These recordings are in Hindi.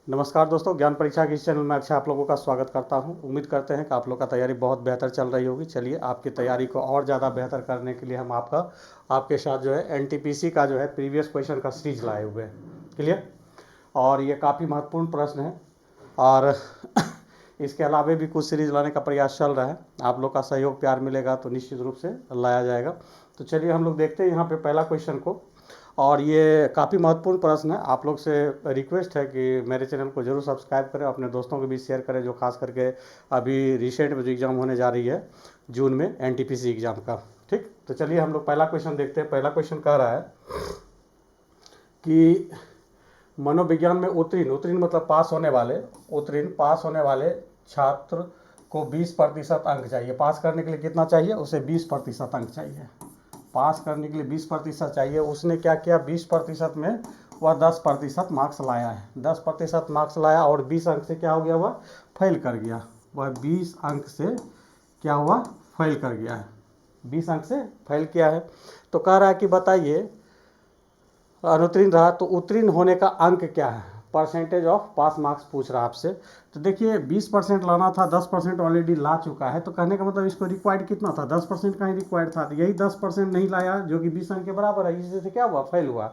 नमस्कार दोस्तों, ज्ञान परीक्षा के इस चैनल में अच्छा आप लोगों का स्वागत करता हूं। उम्मीद करते हैं कि आप लोग का तैयारी बहुत बेहतर चल रही होगी। चलिए, आपकी तैयारी को और ज़्यादा बेहतर करने के लिए हम आपके साथ जो है एनटीपीसी का जो है प्रीवियस क्वेश्चन का सीरीज लाए हुए हैं। क्लियर। और ये काफ़ी महत्वपूर्ण प्रश्न है और इसके अलावा भी कुछ सीरीज लाने का प्रयास चल रहा है। आप लोग का सहयोग प्यार मिलेगा तो निश्चित रूप से लाया जाएगा। तो चलिए हम लोग देखते हैं यहाँ पे पहला क्वेश्चन को। और ये काफ़ी महत्वपूर्ण प्रश्न है। आप लोग से रिक्वेस्ट है कि मेरे चैनल को जरूर सब्सक्राइब करें, अपने दोस्तों के बीच शेयर करें, जो खास करके अभी रिसेंट में जो एग्ज़ाम होने जा रही है जून में एनटीपीसी एग्ज़ाम का। ठीक, तो चलिए हम लोग पहला क्वेश्चन देखते हैं। पहला क्वेश्चन कह रहा है कि मनोविज्ञान में उत्तीर्ण मतलब पास होने वाले छात्र को 20% अंक चाहिए। पास करने के लिए कितना चाहिए? उसे 20% अंक चाहिए। पास करने के लिए 20% चाहिए। उसने क्या किया? 20% में वह 10% मार्क्स लाया है। 10% मार्क्स लाया और 20 अंक से क्या हो गया? वह फेल कर गया। वह 20 अंक से क्या हुआ? फेल कर गया है। 20 अंक से फेल किया है। तो कह रहा है कि बताइए, अनुत्तीर्ण रहा तो उत्तीर्ण होने का अंक क्या है? परसेंटेज ऑफ पास मार्क्स पूछ रहा है आपसे। तो देखिए 20% लाना था, 10% ऑलरेडी ला चुका है। तो कहने का मतलब इसको रिक्वायर्ड कितना था? 10% का ही रिक्वायर्ड था। तो यही 10% नहीं लाया जो कि 20 अंक के बराबर है, इसी से क्या हुआ? फेल हुआ।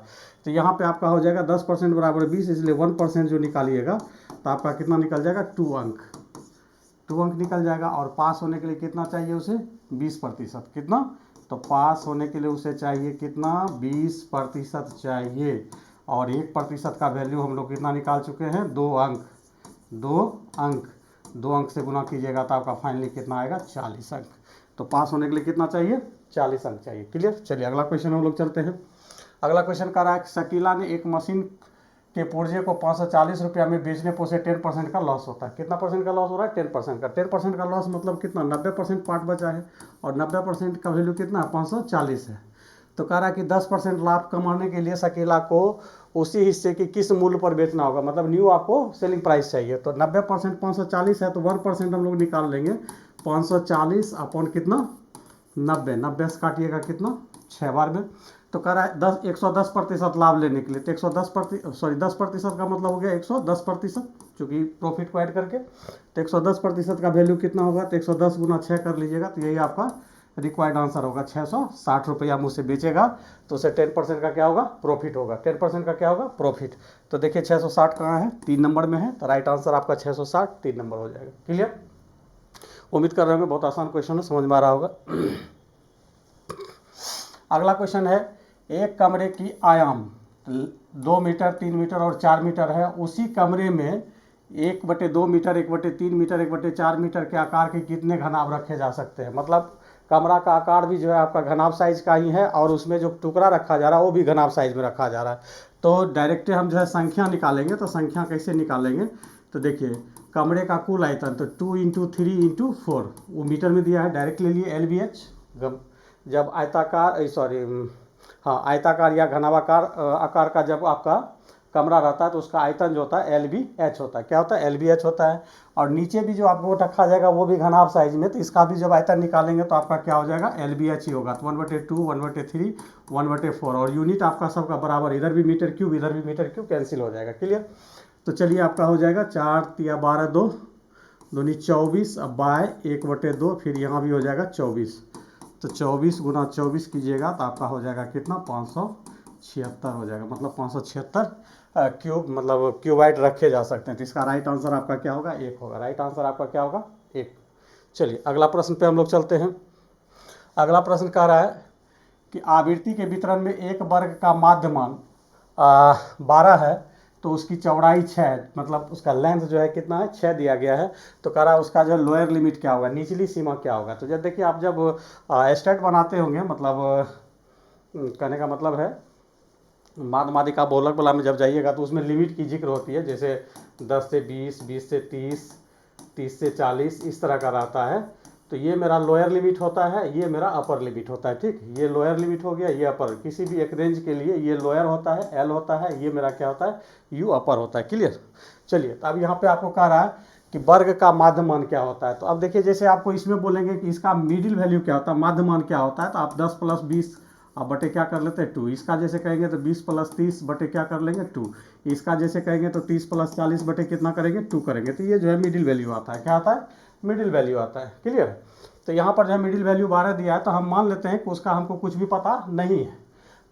तो यहाँ पे आपका हो जाएगा 10% बराबर 20, इसलिए 1% जो निकालिएगा तो आपका कितना निकल जाएगा? 2 अंक। 2 अंक निकल जाएगा। और पास होने के लिए कितना चाहिए उसे? 20%। कितना? तो पास होने के लिए उसे चाहिए कितना? 20% चाहिए। और 1% का वैल्यू हम लोग कितना निकाल चुके हैं? 2 अंक। 2 अंक 2 अंक से गुना कीजिएगा तो आपका फाइनली कितना आएगा? 40 अंक। तो पास होने के लिए कितना चाहिए? 40 अंक चाहिए। क्लियर। चलिए अगला क्वेश्चन हम लोग चलते हैं। अगला क्वेश्चन कह रहा है कि शकीला ने एक मशीन के पुर्जे को 540 रुपया में बेचने पर उसे 10% का लॉस होता है। कितना परसेंट का लॉस हो रहा है? 10% का। 10% का लॉस मतलब कितना? 90% पार्ट बचा है और 90% का वैल्यू कितना है? 540 है। तो कह रहा है कि 10% लाभ कमाने के लिए शकीला को उसी हिस्से की किस मूल्य पर बेचना होगा? मतलब न्यू आपको सेलिंग प्राइस चाहिए। तो 90% 540 है तो 1% हम लोग निकाल लेंगे। 540 अपॉन कितना? 90 से काटिएगा कितना? 6 बार में। तो कह रहा है 110% लाभ लेने के लिए। तो 10% का मतलब हो गया 110%, चूंकि प्रॉफिट को ऐड करके। तो 110% का वैल्यू कितना होगा? तो 110 गुना 6 कर लीजिएगा तो यही आपका रिक्वायर्ड आंसर होगा। 660 रुपया मुझसे बेचेगा तो उसे 10% का क्या होगा? प्रॉफिट होगा। 10% का क्या होगा? प्रॉफिट। तो देखिए 660 कहाँ है? 3 नंबर में है। तो राइट आंसर आपका 660 3 नंबर हो जाएगा। क्लियर। उम्मीद कर रहे होंगे बहुत आसान क्वेश्चन है, समझ में आ रहा होगा। अगला क्वेश्चन है, एक कमरे की आयाम 2 मीटर 3 मीटर और 4 मीटर है। उसी कमरे में 1/2 मीटर 1/3 मीटर 1/4 मीटर के आकार के कितने घनाभ रखे जा सकते हैं? मतलब कमरा का आकार भी जो है आपका घनाभ साइज का ही है और उसमें जो टुकड़ा रखा जा रहा है वो भी घनाभ साइज में रखा जा रहा है। तो डायरेक्ट हम जो है संख्या निकालेंगे। तो संख्या कैसे निकालेंगे? तो देखिए कमरे का कुल आयतन तो 2 × 3 × 4 वो मीटर में दिया है। डायरेक्ट ले लिए LBH। जब आयताकार हाँ आयताकार या घनाभाकार आकार का जब आपका कमरा रहता है तो उसका आयतन जो होता है LBH होता है। क्या होता है? LBH होता है। और नीचे भी जो आपको रखा जाएगा वो भी घनाभ साइज में, तो इसका भी जब आयतन निकालेंगे तो आपका क्या हो जाएगा? LBH ही होगा। तो 1/2 1/3 1/4 और यूनिट आपका सबका बराबर, इधर भी मीटर क्यूब इधर भी मीटर क्यूब, कैंसिल हो जाएगा। क्लियर। तो चलिए आपका हो जाएगा 4 × 12 2 दूनी 24, अब बाय 1/2, फिर यहाँ भी हो जाएगा 24। तो 24 गुना 24 कीजिएगा तो आपका हो जाएगा कितना? 576 हो जाएगा। मतलब 576 क्यूब, मतलब क्यूबाइट रखे जा सकते हैं। तो इसका राइट आंसर आपका क्या होगा? 1 होगा। राइट आंसर आपका क्या होगा? 1। चलिए अगला प्रश्न पे हम लोग चलते हैं। अगला प्रश्न कह रहा है कि आवृत्ति के वितरण में एक वर्ग का माध्यमान 12 है तो उसकी चौड़ाई 6 है। मतलब उसका लेंथ जो है कितना है? 6 दिया गया है। तो कह रहा है उसका जो लोअर लिमिट क्या होगा? निचली सीमा क्या होगा? तो जब देखिए आप जब स्टेट बनाते होंगे, मतलब कहने का मतलब है माध्यमादिका बहुलक वाला में जब जाइएगा तो उसमें लिमिट की जिक्र होती है। जैसे 10 से 20, 20 से 30, 30 से 40 इस तरह का रहता है। तो ये मेरा लोअर लिमिट होता है, ये मेरा अपर लिमिट होता है। ठीक, ये लोअर लिमिट हो गया, ये अपर। किसी भी एक रेंज के लिए ये लोअर होता है L होता है, ये मेरा क्या होता है? U अपर होता है। क्लियर। चलिए तो अब यहाँ पे आपको कह रहा है कि वर्ग का माध्यमान क्या होता है। तो अब देखिए जैसे आपको इसमें बोलेंगे कि इसका मिडिल वैल्यू क्या होता है, माध्यमान क्या होता है, तो आप 10 + 20 अब बटे क्या कर लेते हैं 2, इसका जैसे कहेंगे तो 20 + 30 बटे क्या कर लेंगे 2, इसका जैसे कहेंगे तो 30 + 40 बटे कितना करेंगे 2 करेंगे। तो ये जो है मिडिल वैल्यू आता है, क्या आता है, मिडिल वैल्यू आता है। क्लियर। तो यहाँ पर जो है मिडिल वैल्यू 12 दिया है, तो हम मान लेते हैं कि उसका हमको कुछ भी पता नहीं है।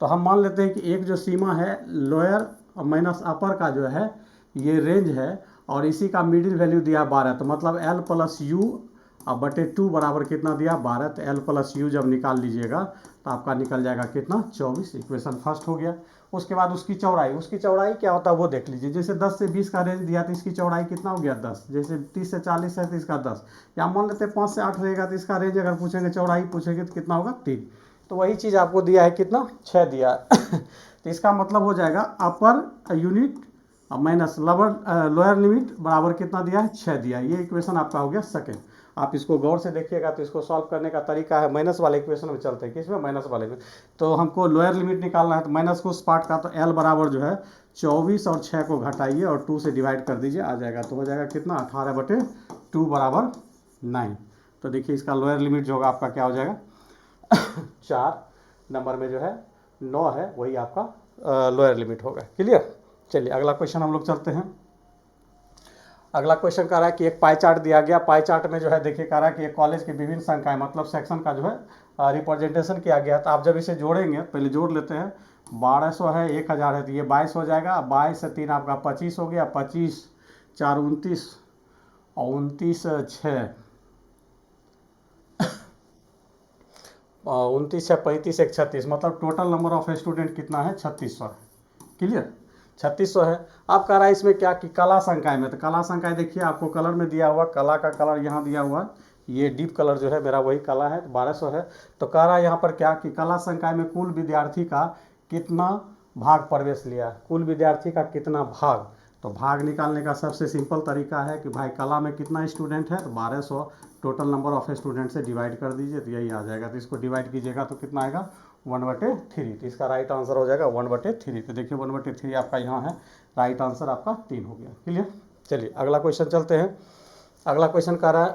तो हम मान लेते हैं कि एक जो सीमा है लोअर माइनस अपर का जो है ये रेंज है, और इसी का मिडिल वैल्यू दिया 12, तो मतलब L + U अब बटे 2 बराबर कितना दिया 12। तो L + U जब निकाल लीजिएगा तो आपका निकल जाएगा कितना 24। इक्वेशन फर्स्ट हो गया। उसके बाद उसकी चौड़ाई क्या होता है वो देख लीजिए। जैसे 10 से 20 का रेंज दिया तो इसकी चौड़ाई कितना हो गया 10, जैसे 30 से 40 है तो इसका 10, या मान लेते हैं 5 से 8 रहेगा तो इसका रेंज अगर पूछेंगे चौड़ाई पूछेंगे तो कितना होगा 3। तो वही चीज़ आपको दिया है कितना 6 दिया है। तो इसका मतलब हो जाएगा अपर यूनिट माइनस लोअर लिमिट बराबर कितना दिया है 6 दिया। ये इक्वेशन आपका हो गया सेकेंड। आप इसको गौर से देखिएगा तो इसको सॉल्व करने का तरीका है, माइनस वाले इक्वेशन में चलते हैं, किसमें माइनस वाले में। तो हमको लोअर लिमिट निकालना है तो माइनस को उस पार्ट का, तो L बराबर जो है 24 और 6 को घटाइए और 2 से डिवाइड कर दीजिए, आ जाएगा। तो हो जाएगा कितना 18/2 बराबर 9। तो देखिए इसका लोअर लिमिट जो होगा आपका क्या हो जाएगा 4 नंबर में जो है 9 है, वही आपका लोअर लिमिट होगा। क्लियर। चलिए अगला क्वेश्चन हम लोग चलते हैं। अगला क्वेश्चन कह रहा है कि एक पाई चार्ट दिया गया। पाई चार्ट में जो है देखिए कह रहा है कि एक कॉलेज की विभिन्न संख्याएं मतलब सेक्शन का जो है रिप्रेजेंटेशन किया गया। तो आप जब इसे जोड़ेंगे, पहले जोड़ लेते हैं, 1200 है 1000 है तो ये 22 हो जाएगा। 22 से 3 आपका 25 हो गया, 25 4 29 और 29 6 29 6 35 1 36, मतलब टोटल नंबर ऑफ स्टूडेंट कितना है 3600 है। क्लियर 3600 है। अब कह रहा है इसमें क्या कि कला संकाय में, तो कला संकाय देखिए आपको कलर में दिया हुआ, कला का कलर यहाँ दिया हुआ, ये डीप कलर जो है मेरा वही कला है, 1200 है। तो कह रहा है यहाँ पर क्या कि कला संकाय में कुल विद्यार्थी का कितना भाग प्रवेश लिया, कुल विद्यार्थी का कितना भाग। तो भाग निकालने का सबसे सिंपल तरीका है कि भाई कला में कितना स्टूडेंट है तो 1200 टोटल नंबर ऑफ स्टूडेंट से डिवाइड कर दीजिए तो यही आ जाएगा। तो इसको डिवाइड कीजिएगा तो कितना आएगा 1/3। तो इसका राइट आंसर हो जाएगा 1/3। तो देखिए 1/3 आपका यहाँ है, राइट आंसर आपका 3 हो गया। क्लियर। चलिए अगला क्वेश्चन चलते हैं। अगला क्वेश्चन कह रहा है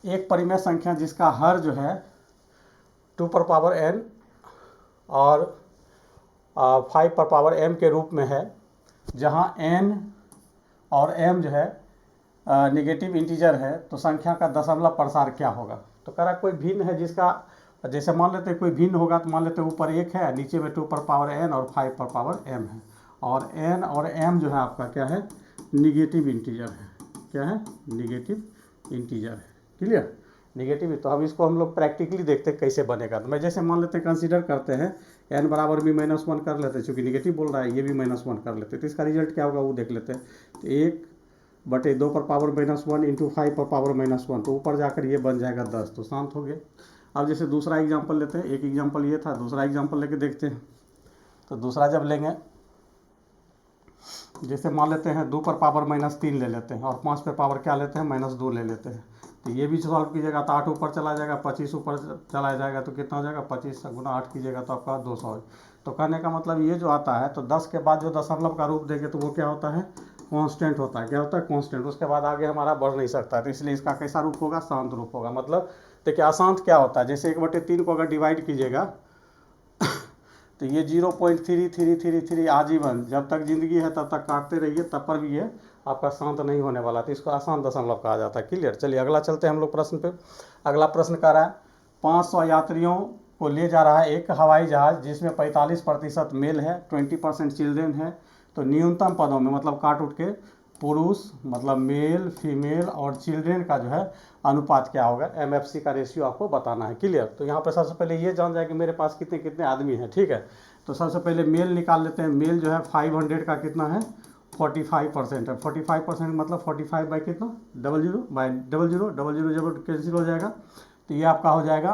एक परिमेय संख्या जिसका हर जो है 2n और 5m के रूप में है, जहाँ n और m जो है नेगेटिव इंटीजर है, तो संख्या का दशमलव प्रसार क्या होगा। तो कह रहा कोई भिन्न है जिसका, जैसे मान लेते हैं कोई भिन्न होगा तो मान लेते हैं ऊपर 1 है, नीचे में 2n और 5m है, और n और m जो है आपका क्या है निगेटिव इंटीजर है। क्या है निगेटिव इंटीजर है। Clear negative. तो हम इसको हम लोग प्रैक्टिकली देखते हैं कैसे बनेगा। तो मैं जैसे मान लेते हैं कंसीडर करते हैं n बराबर भी -1 कर लेते हैं, चूँकि निगेटिव बोल रहा है, ये भी -1 कर लेते हैं, तो इसका रिजल्ट क्या होगा वो देख लेते हैं। तो 1/2 पर पावर -1 इंटू 5 पर पावर -1, तो ऊपर जाकर ये बन जाएगा 10। तो शांत हो गए। अब जैसे दूसरा एग्जाम्पल लेते हैं, एक एग्जाम्पल ये था, दूसरा एग्जाम्पल लेके देखते हैं। तो दूसरा जब लेंगे, जैसे मान लेते हैं 2 पर पावर -3 ले लेते हैं और 5 पर पावर क्या लेते हैं -2 ले लेते हैं। तो ये भी सॉल्व कीजिएगा तो 8 ऊपर चला जाएगा, 25 ऊपर चला जाएगा, तो कितना हो जाएगा 25 गुना 8 कीजिएगा तो आपका 200। तो कहने का मतलब ये जो आता है, तो 10 के बाद जो दशमलव का रूप देंगे तो वो क्या होता है कांस्टेंट होता है। क्या होता है कांस्टेंट। उसके बाद आगे हमारा बढ़ नहीं सकता, तो इसलिए इसका कैसा रूप होगा शांत रूप होगा। मतलब देखिए अशांत क्या होता है, जैसे 1/3 को अगर डिवाइड कीजिएगा तो ये 0.3333 आजीवन, जब तक जिंदगी है तब तक काटते रहिए, तब पर भी ये आपका शांत नहीं होने वाला। तो इसको अशांत दशमलव कहा जाता है। क्लियर। चलिए अगला चलते हैं हम लोग प्रश्न पे। अगला प्रश्न कह रहा है 500 यात्रियों को ले जा रहा है एक हवाई जहाज जिसमें 45% मेल है, 20% चिल्ड्रेन है। तो न्यूनतम पदों में मतलब काट उठ के पुरुष मतलब मेल फीमेल और चिल्ड्रेन का जो है अनुपात क्या होगा, MFC का रेशियो आपको बताना है। क्लियर। तो यहाँ पर सबसे पहले ये जान जाए कि मेरे पास कितने कितने आदमी हैं। ठीक है। तो सबसे पहले मेल निकाल लेते हैं। मेल जो है 500 का कितना है 45% है। 45% मतलब 45 बाई कितना 00 बाई 00 00 जब कैंसिल हो जाएगा तो ये आपका हो जाएगा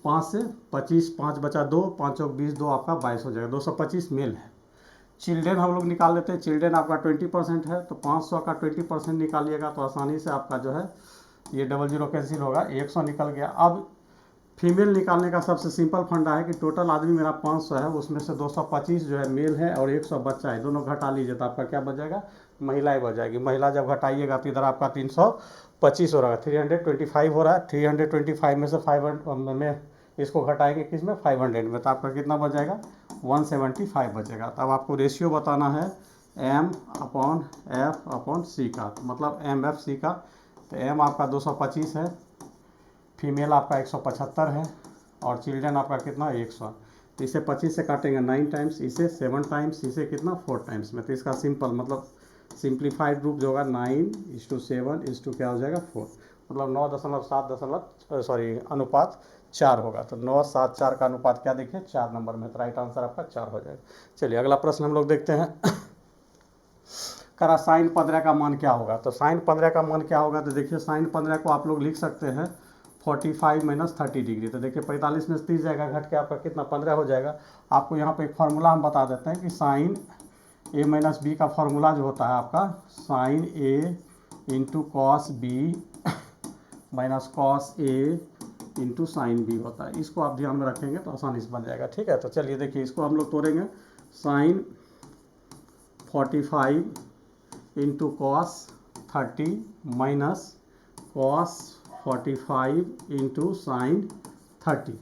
5 से 25, 5 बचा 2, 5 और 20, 2 आपका 22 हो जाएगा। 225 मेल है। चिल्ड्रेन हम लोग निकाल लेते हैं। चिल्ड्रेन आपका 20% है, तो 500 का 20% निकालिएगा तो आसानी से आपका जो है ये 00 कैंसिल होगा, 100 निकल गया। अब फीमेल निकालने का सबसे सिंपल फंडा है कि टोटल आदमी मेरा 500 है, उसमें से 225 जो है मेल है और 100 बच्चा है, दोनों घटा लीजिए तो आपका क्या बच जाएगा महिलाएं बच जाएगी। महिला जब घटाइएगा तो इधर आपका 325 हो रहा है, 325 हो रहा है। 325 में से 500 में इसको घटाएंगे किस में 500 में, तो आपका कितना बच जाएगा 175 बचेगा। तब आपको रेशियो बताना है M/F/C का, मतलब MFC का। तो M आपका 225 है, फीमेल आपका 175 है, और चिल्ड्रन आपका कितना 100। तो इसे 25 से काटेंगे 9 टाइम्स, इसे 7 टाइम्स, इसे कितना 4 टाइम्स में। तो इसका सिंपल मतलब सिंप्लीफाइड रूप जो होगा 9:7 क्या हो जाएगा 4, मतलब 9.7 अनुपात 4 होगा। तो 9:7:4 का अनुपात क्या देखिए 4 नंबर में, तो राइट आंसर आपका 4 हो जाएगा। चलिए अगला प्रश्न हम लोग देखते हैं। करा साइन 15 का मान क्या होगा। तो साइन 15 का मान क्या होगा, तो देखिए साइन 15 को आप लोग लिख सकते हैं 45 - 30 डिग्री। तो देखिए 45 में से 30 जाएगा, घट के आपका कितना 15 हो जाएगा। आपको यहाँ पे एक फार्मूला हम बता देते हैं कि साइन A - B का फार्मूला जो होता है आपका sine A into cos B minus cos A into sine B होता है। इसको आप ध्यान में रखेंगे तो आसानी से बन जाएगा, ठीक है। तो चलिए देखिए इसको हम लोग तोड़ेंगे, sine 45 into cos 30 minus cos 45 into sine 30।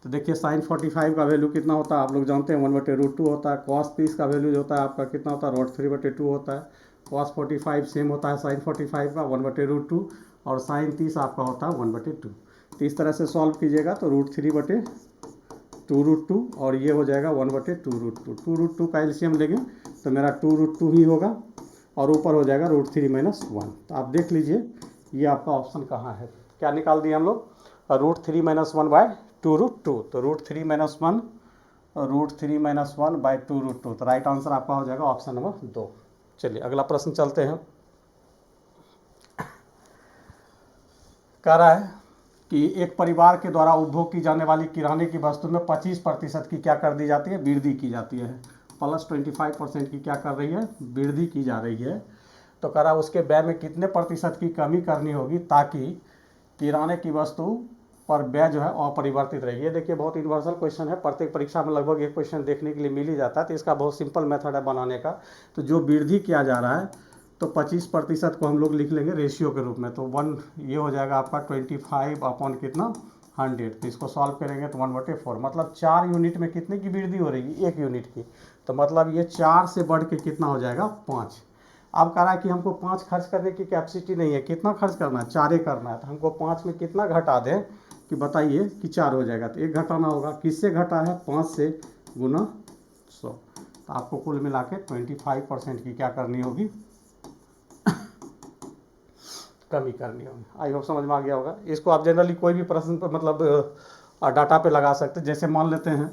तो देखिए साइन 45 का वैल्यू कितना होता है आप लोग जानते हैं 1/√2 होता है। कॉस 30 का वैल्यू जो होता है आपका कितना होता है √3/2 होता है। कॉस 45 सेम होता है साइन 45 का 1/√2, और साइन 30 आपका होता है 1/2। तो इस तरह से सॉल्व कीजिएगा तो √3/2√2, और ये हो जाएगा 1/2√2। 2√2 का एलसीएम लेंगे तो मेरा 2√2 ही होगा, और ऊपर हो जाएगा √3 - 1। तो आप देख लीजिए ये आपका ऑप्शन कहाँ है। क्या निकाल दिए हम लोग √3 - 1/2√2। तो √3 - 1/2√2। तो राइट आंसर आपका हो जाएगा ऑप्शन नंबर 2। चलिए अगला प्रश्न चलते हैं। कह रहा है कि एक परिवार के द्वारा उपभोग की जाने वाली किराने की वस्तु में 25% की क्या कर दी जाती है, वृद्धि की जाती है। प्लस 25% की क्या कर रही है, वृद्धि की जा रही है। तो कह रहा उसके व्यय में कितने प्रतिशत की कमी करनी होगी ताकि किराने की वस्तु पर व्यय जो है अपरिवर्तित रही है। देखिए बहुत यूनिवर्सल क्वेश्चन है, प्रत्येक परीक्षा में लगभग एक क्वेश्चन देखने के लिए मिल ही जाता है। तो इसका बहुत सिंपल मेथड है बनाने का। तो जो वृद्धि किया जा रहा है तो 25% को हम लोग लिख लेंगे रेशियो के रूप में। तो 1 ये हो जाएगा आपका 25 अपॉन कितना 100। तो इसको सॉल्व करेंगे तो 1/4, मतलब 4 यूनिट में कितने की वृद्धि हो रही है 1 यूनिट की। तो मतलब ये 4 से बढ़ के कितना हो जाएगा 5। अब कह रहा है कि हमको 5 खर्च करने की कैपेसिटी नहीं है, कितना खर्च करना है 4 करना है। तो हमको 5 में कितना घटा दें कि बताइए कि 4 हो जाएगा। तो 1 घटाना होगा, किससे घटा है 5 से गुना 100। तो आपको कुल मिला के 25% की क्या करनी होगी कमी करनी होगी। आई होप समझ में आ गया होगा। इसको आप जनरली कोई भी प्रश्न पर मतलब डाटा पे लगा सकते हैं। जैसे मान लेते हैं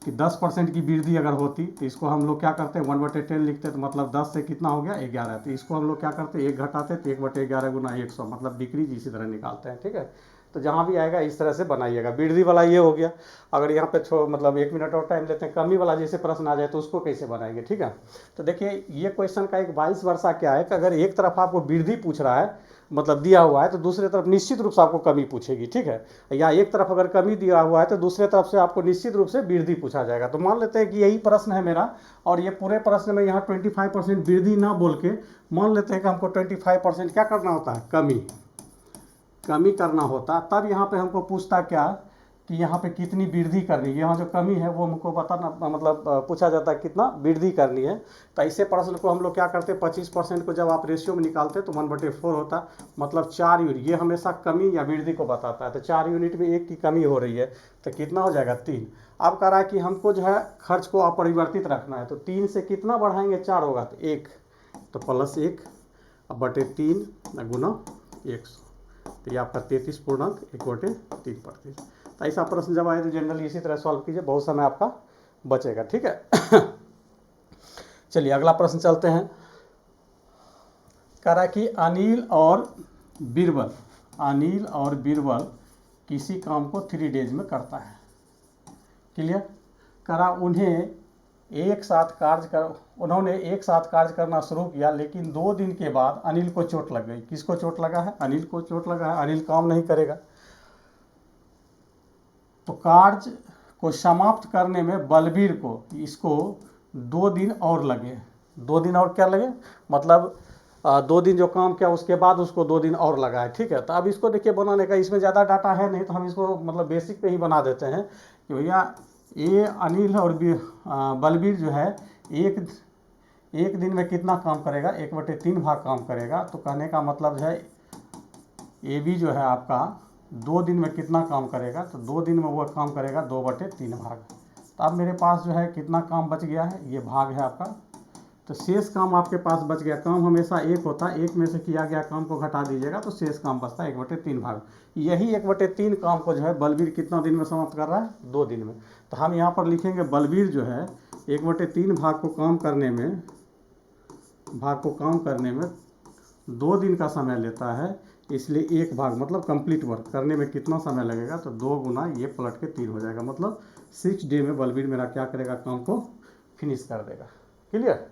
कि 10% की वृद्धि अगर होती तो इसको हम लोग क्या करते हैं 1/10 लिखते, तो मतलब 10 से कितना हो गया 11। तो इसको हम लोग क्या करते हैं 1 घटाते तो 1/11 गुना 100, मतलब डिक्रीज इसी तरह निकालते हैं, ठीक है। तो जहाँ भी आएगा इस तरह से बनाइएगा। वृद्धि वाला ये हो गया। अगर यहाँ पे मतलब 1 मिनट और टाइम लेते हैं, कमी वाला जैसे प्रश्न आ जाए तो उसको कैसे बनाएंगे, ठीक है। तो देखिए ये क्वेश्चन का एक वाइस वर्सा क्या है कि अगर एक तरफ आपको वृद्धि पूछ रहा है मतलब दिया हुआ है, तो दूसरी तरफ निश्चित रूप से आपको कमी पूछेगी, ठीक है। या एक तरफ अगर कमी दिया हुआ है तो दूसरे तरफ से आपको निश्चित रूप से वृद्धि पूछा जाएगा। तो मान लेते हैं कि यही प्रश्न है मेरा, और ये पूरे प्रश्न में यहाँ 25% वृद्धि ना बोल के मान लेते हैं कि हमको 25% क्या करना होता है कमी करना होता। तब यहाँ पे हमको पूछता क्या कि यहाँ पे कितनी वृद्धि करनी है। यहाँ जो कमी है वो हमको बताना मतलब पूछा जाता है कितना वृद्धि करनी है। तो ऐसे प्रश्न को हम लोग क्या करते हैं 25% को जब आप रेशियो में निकालते हैं तो 1/4 होता, मतलब 4 यूनिट। ये हमेशा कमी या वृद्धि को बताता है। तो 4 यूनिट में 1 की कमी हो रही है तो कितना हो जाएगा 3। अब कह रहा है कि हमको जो है खर्च को अपरिवर्तित रखना है। तो 3 से कितना बढ़ाएंगे 4 होगा तो 1, तो +1/3 गुना 100। तो ये आपका 33.1/3%। तो ऐसा प्रश्न जब आए तो जनरली इसी तरह सॉल्व कीजिए, बहुत समय आपका बचेगा, ठीक है। चलिए अगला प्रश्न चलते हैं। कह रहा कि अनिल और बीरबल किसी काम को 3 डेज में करता है, क्लियर। कह रहा उन्होंने एक साथ कार्य करना शुरू किया, लेकिन 2 दिन के बाद अनिल को चोट लग गई। किसको चोट लगा है अनिल को चोट लगा है, अनिल काम नहीं करेगा। तो कार्य को समाप्त करने में बलबीर को इसको 2 दिन और लगे। 2 दिन और क्या लगे, मतलब 2 दिन जो काम किया उसके बाद उसको 2 दिन और लगा है, ठीक है। तो अब इसको देखिए बनाने का इसमें ज़्यादा डाटा है नहीं, तो हम इसको मतलब बेसिक पे ही बना देते हैं कि भैया ये अनिल और बलबीर जो है एक दिन में कितना काम करेगा, 1/3 भाग काम करेगा। तो कहने का मतलब है ए बी जो है आपका 2 दिन में कितना काम करेगा, तो 2 दिन में वो काम करेगा 2/3 भाग। तो अब मेरे पास जो है कितना काम बच गया है, ये भाग है आपका। तो शेष काम आपके पास बच गया। काम हमेशा एक होता है, एक में से किया गया काम को घटा दीजिएगा तो शेष काम बचता है 1/3 भाग। यही 1/3 काम को जो है बलबीर कितना दिन में समाप्त कर रहा है, 2 दिन में। तो हम यहाँ पर लिखेंगे बलबीर जो है 1/3 भाग को काम करने में 2 दिन का समय लेता है, इसलिए एक भाग मतलब कंप्लीट वर्क करने में कितना समय लगेगा, तो 2 गुना ये पलट के 3 हो जाएगा। मतलब 6 डे में बलबीर मेरा क्या करेगा, काम को फिनिश कर देगा। क्लियर।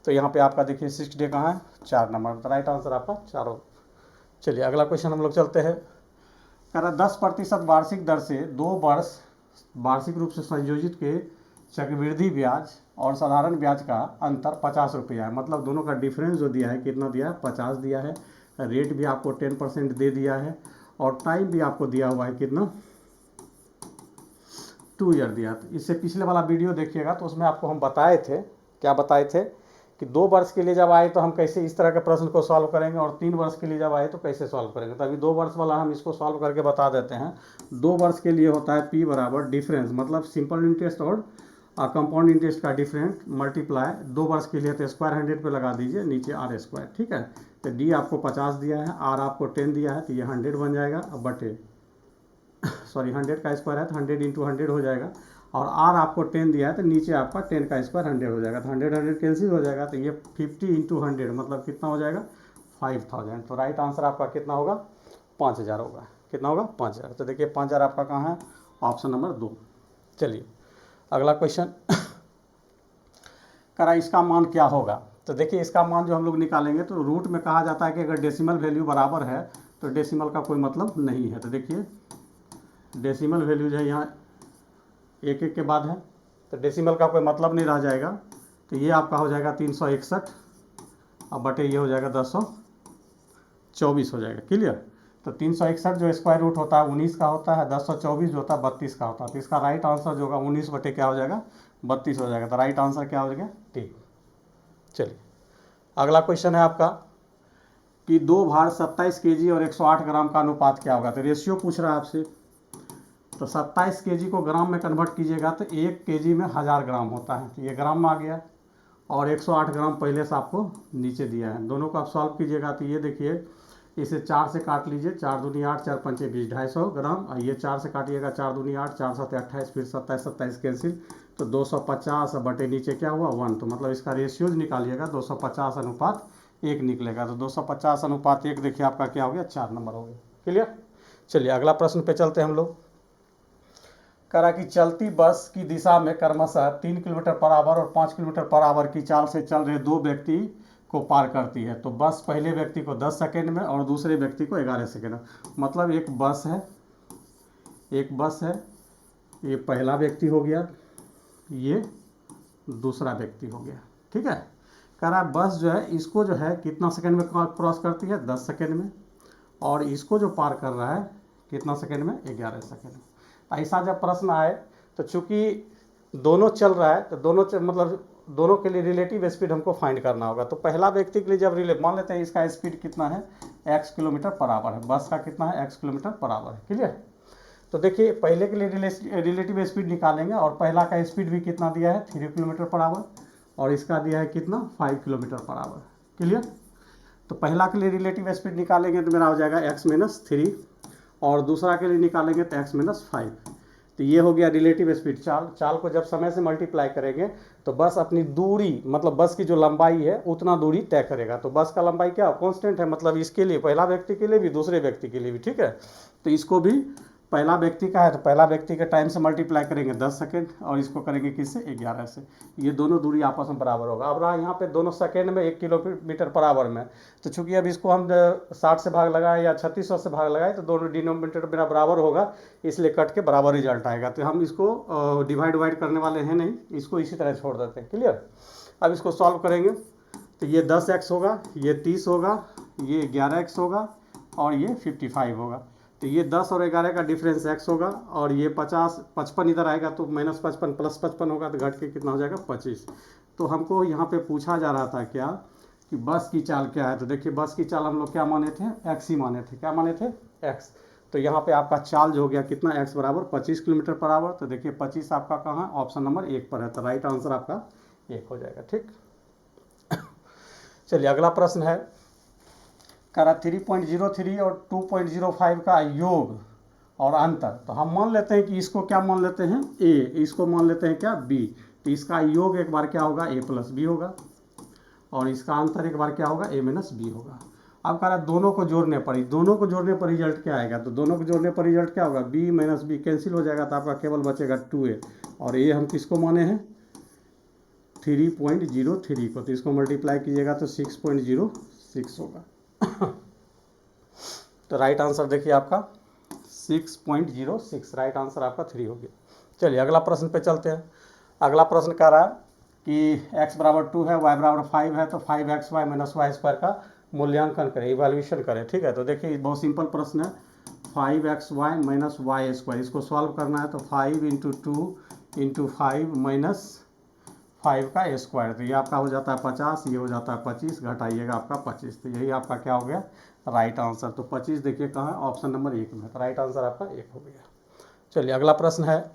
तो यहाँ पे आपका देखिए 6 डे कहाँ है, 4 नंबर। तो राइट आंसर आपका 4 हो। चलिए अगला क्वेश्चन हम लोग चलते हैं। कह रहा 10% वार्षिक दर से 2 वर्ष वार्षिक रूप से संयोजित के चक्रवृद्धि ब्याज और साधारण ब्याज का अंतर 50 रुपया है। मतलब दोनों का डिफरेंस जो दिया है कितना दिया है, 50 दिया है। रेट भी आपको 10% दे दिया है और टाइम भी आपको दिया हुआ है कितना, 2 ईयर दिया। तो इससे पिछले वाला वीडियो देखिएगा तो उसमें आपको हम बताए थे, क्या बताए थे कि 2 वर्ष के लिए जब आए तो हम कैसे इस तरह के प्रश्न को सॉल्व करेंगे और 3 वर्ष के लिए जब आए तो कैसे सॉल्व करेंगे। तो अभी 2 वर्ष वाला हम इसको सॉल्व करके बता देते हैं। 2 वर्ष के लिए होता है P बराबर डिफरेंस, मतलब सिंपल इंटरेस्ट और कंपाउंड इंटरेस्ट का डिफरेंस मल्टीप्लाई 2 वर्ष के लिए तो स्क्वायर 100 पे लगा दीजिए, नीचे R², ठीक है। तो D आपको 50 दिया है, R आपको 10 दिया है, तो ये 100 बन जाएगा। अब बटे 100 का स्क्वायर है तो 100 × 100 हो जाएगा, और R आपको 10 दिया है तो नीचे आपका 10 का स्क्वायर 100 हो जाएगा। तो 100 कैंसिल हो जाएगा, तो ये 50 × 100 मतलब कितना हो जाएगा, 5000। तो राइट आंसर आपका कितना होगा, 5000 होगा। कितना होगा, 5000। तो देखिए 5000 आपका कहाँ है, ऑप्शन नंबर 2। चलिए अगला क्वेश्चन करा इसका मान क्या होगा। तो देखिए इसका मान जो हम लोग निकालेंगे तो रूट में कहा जाता है कि अगर डेसिमल वैल्यू बराबर है तो डेसिमल का कोई मतलब नहीं है। तो देखिए डेसिमल वैल्यू जो है यहाँ 1 के बाद है तो डेसिमल का कोई मतलब नहीं रह जाएगा। तो ये आपका हो जाएगा 361, अब बटे ये हो जाएगा 1024 हो जाएगा। क्लियर। तो 361 जो स्क्वायर रूट होता है 19 का होता है, 1024 जो होता है 32 का होता है। तो इसका राइट आंसर जो होगा 19 बटे क्या हो जाएगा, 32 हो जाएगा। तो राइट आंसर क्या हो जाएगा, ठीक। चलिए अगला क्वेश्चन है आपका कि 2 भार 27 kg और 108 ग्राम का अनुपात क्या होगा। तो रेशियो पूछ रहा है आपसे। तो 27 kg को ग्राम में कन्वर्ट कीजिएगा तो 1 kg में 1000 ग्राम होता है, तो ये ग्राम में आ गया। और 108 ग्राम पहले से आपको नीचे दिया है। दोनों को आप सॉल्व कीजिएगा तो ये देखिए इसे 4 से काट लीजिए, 4 दूनी 8, 4 पंचे 20, 250 ग्राम। और ये 4 से काटिएगा, 4 दूनी 8, 4 7 28, फिर 27 27 कैंसिल, तो 250 बटे नीचे क्या हुआ 1। तो मतलब इसका रेशियोज निकालिएगा 250:1 निकलेगा। तो 250:1 देखिए आपका क्या हो गया, 4 नंबर हो गया। क्लियर। चलिए अगला प्रश्न पे चलते हैं हम लोग। करा कि चलती बस की दिशा में क्रमशः 3 किलोमीटर पर आवर और 5 किलोमीटर पर आवर की चाल से चल रहे 2 व्यक्ति को पार करती है। तो बस पहले व्यक्ति को 10 सेकेंड में और दूसरे व्यक्ति को 11 सेकेंड में। मतलब एक बस है, ये पहला व्यक्ति हो गया, ये दूसरा व्यक्ति हो गया, ठीक है। कह रहा बस जो है इसको जो है कितना सेकेंड में क्रॉस करती है, 10 सेकेंड में, और इसको जो पार कर रहा है कितना सेकेंड में, 11 सेकेंड में। ऐसा जब प्रश्न आए तो चूंकि दोनों चल रहा है तो मतलब दोनों के लिए रिलेटिव स्पीड हमको फाइंड करना होगा। तो पहला व्यक्ति के लिए जब मान लेते हैं इसका स्पीड कितना है, x किलोमीटर पर आवर है, बस का कितना है, x किलोमीटर पर आवर है। क्लियर। तो देखिए पहले के लिए रिलेटिव स्पीड निकालेंगे और पहला का स्पीड भी कितना दिया है, 3 किलोमीटर पर आवर, और इसका दिया है कितना, 5 किलोमीटर पर आवर। क्लियर। तो पहला के लिए रिलेटिव स्पीड निकालेंगे तो मेरा हो जाएगा x-3, और दूसरा के लिए निकालेंगे तो x-5। तो ये हो गया रिलेटिव स्पीड। चाल को जब समय से मल्टीप्लाई करेंगे तो बस अपनी दूरी, मतलब बस की जो लंबाई है उतना दूरी तय करेगा। तो बस का लंबाई क्या कांस्टेंट है, मतलब इसके लिए पहला व्यक्ति के लिए भी दूसरे व्यक्ति के लिए भी, ठीक है। तो इसको भी पहला व्यक्ति का है तो पहला व्यक्ति के टाइम से मल्टीप्लाई करेंगे 10 सेकेंड, और इसको करेंगे किससे, 11 से। ये दोनों दूरी आपस में बराबर होगा। अब रहा यहाँ पे दोनों सेकेंड में 1 किलोमीटर पर आवर में, तो चूंकि अब इसको हम 60 से भाग लगाए या 3600 से भाग लगाए तो दोनों डिनोमिनेटर मेरा बराबर होगा, इसलिए कट के बराबर रिजल्ट आएगा। तो हम इसको डिवाइड करने वाले हैं नहीं, इसको इसी तरह छोड़ देते हैं। क्लियर। अब इसको सॉल्व करेंगे तो ये 10x होगा, ये 30 होगा, ये 11x होगा और ये 55 होगा। तो ये 10 और 11 का डिफरेंस x होगा और ये 55 इधर आएगा तो -55 + 55 होगा तो घट के कितना हो जाएगा 25। तो हमको यहाँ पे पूछा जा रहा था क्या कि बस की चाल क्या है। तो देखिए बस की चाल हम लोग क्या माने थे, x ही माने थे। क्या माने थे, x। तो यहाँ पे आपका चाल जो हो गया कितना, x बराबर 25 किलोमीटर पर आवर। तो देखिए 25 आपका कहाँ है, ऑप्शन नंबर 1 पर है। तो राइट आंसर आपका 1 हो जाएगा। ठीक, चलिए अगला प्रश्न है, करा 3.03 और 2.05 का योग और अंतर। तो हम मान लेते हैं कि इसको क्या मान लेते हैं, a, इसको मान लेते हैं क्या, b। तो इसका योग एक बार क्या होगा, a + b होगा और इसका अंतर एक बार क्या होगा, a - b होगा। अब कह रहा दोनों को जोड़ने पर ही, दोनों को जोड़ने पर रिजल्ट क्या आएगा। तो दोनों को जोड़ने पर रिजल्ट क्या होगा, b - b कैंसिल हो जाएगा तो आपका केवल बचेगा 2a और a हम किसको माने हैं, 3.03 को। तो इसको मल्टीप्लाई कीजिएगा तो 6.06 होगा। तो राइट आंसर देखिए आपका 6.06, राइट आंसर आपका 3 हो गया। चलिए अगला प्रश्न पे चलते हैं। अगला प्रश्न कह रहा है कि x बराबर 2 है, y बराबर 5 है, तो 5xy - y² का मूल्यांकन करें, इवैल्यूएशन करें। ठीक है, तो देखिए बहुत सिंपल प्रश्न है, 5xy - y², इसको सॉल्व करना है। तो 5 × 2 × 5 - 5 का स्क्वायर, तो ये आपका हो जाता है 50, ये हो जाता है 25, घटाइएगा आपका 25। तो यही आपका क्या हो गया, राइट आंसर। तो 25 देखिए कहाँ है, ऑप्शन नंबर 1 में। तो राइट आंसर आपका 1 हो गया। चलिए अगला प्रश्न है,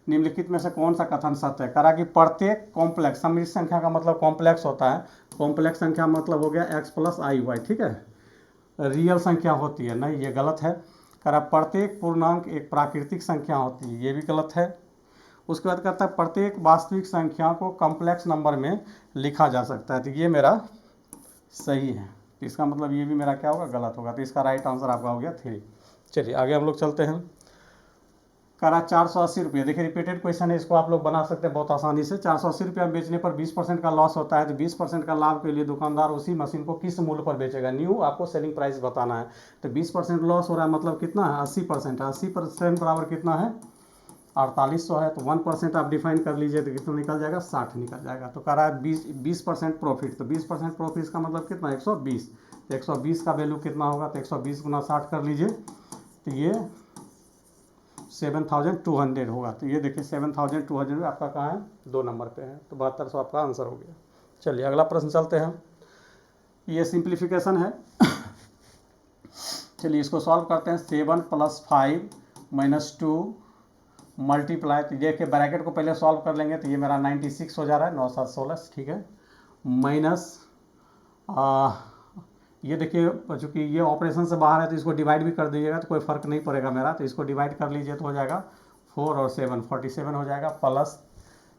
निम्नलिखित में से कौन सा कथन सत्य है। करा कि प्रत्येक कॉम्प्लेक्स, सम्मिश्र संख्या का मतलब कॉम्प्लेक्स होता है, कॉम्प्लेक्स संख्या मतलब हो गया x + i y। ठीक है, रियल संख्या होती है, नहीं ये गलत है। करा प्रत्येक पूर्णांक एक प्राकृतिक संख्या होती है, ये भी गलत है। उसके बाद कहता है प्रत्येक वास्तविक संख्या को कॉम्प्लेक्स नंबर में लिखा जा सकता है, तो ये मेरा सही है। तो इसका मतलब ये भी मेरा क्या होगा, गलत होगा। तो इसका राइट आंसर आपका हो गया 3। चलिए आगे हम लोग चलते हैं। करा 480 रुपये, देखिए रिपीटेड क्वेश्चन है, इसको आप लोग बना सकते हैं बहुत आसानी से। 480 रुपया बेचने पर 20% का लॉस होता है, तो 20% का लाभ के लिए दुकानदार उसी मशीन को किस मूल्य पर बेचेगा। न्यू आपको सेलिंग प्राइस बताना है। तो 20% लॉस हो रहा है, मतलब कितना है, 80% है। 80% बराबर कितना है, 4800 है। तो 1% आप डिफाइन कर लीजिए तो कितना निकल जाएगा, 60 निकल जाएगा। तो कह रहा है 20% प्रॉफिट, तो 20% प्रॉफिट का मतलब कितना, 120। तो 120 का वैल्यू कितना होगा, तो 120 × 60 कर लीजिए, तो ये 7200 होगा। तो ये देखिए 7200 आपका कहाँ है, 2 नंबर पे है। तो 7200 आपका आंसर हो गया। चलिए अगला प्रश्न चलते हैं, ये सिंप्लीफिकेशन है। चलिए इसको सॉल्व करते हैं। 7 + 5 - 2 मल्टीप्लाई, तो देखिए ब्रैकेट को पहले सॉल्व कर लेंगे, तो ये मेरा 96 हो जा रहा है, 9 7 16। ठीक है, माइनस ये देखिए चूँकि ये ऑपरेशन से बाहर है तो इसको डिवाइड भी कर दीजिएगा तो कोई फ़र्क नहीं पड़ेगा मेरा। तो इसको डिवाइड कर लीजिए तो हो जाएगा 4 और 7 47 हो जाएगा। प्लस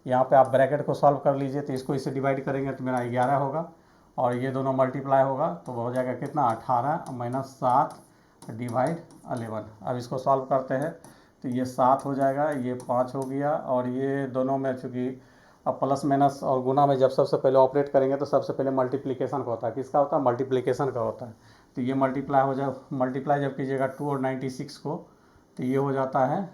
यहाँ पे आप ब्रैकेट को सॉल्व कर लीजिए, तो इसको इससे डिवाइड करेंगे तो मेरा 11 होगा और ये दोनों मल्टीप्लाई होगा तो हो जाएगा कितना, 18 - 7 / 11। अब इसको सॉल्व करते हैं तो ये 7 हो जाएगा, ये 5 हो गया और ये दोनों में चूँकि अब प्लस माइनस और गुना में जब सबसे पहले ऑपरेट करेंगे तो सबसे पहले मल्टीप्लिकेशन का होता है। किसका होता है, मल्टीप्लिकेशन का होता है। तो ये मल्टीप्लाई हो जाए, मल्टीप्लाई जब कीजिएगा 2 और 96 को, तो ये हो जाता है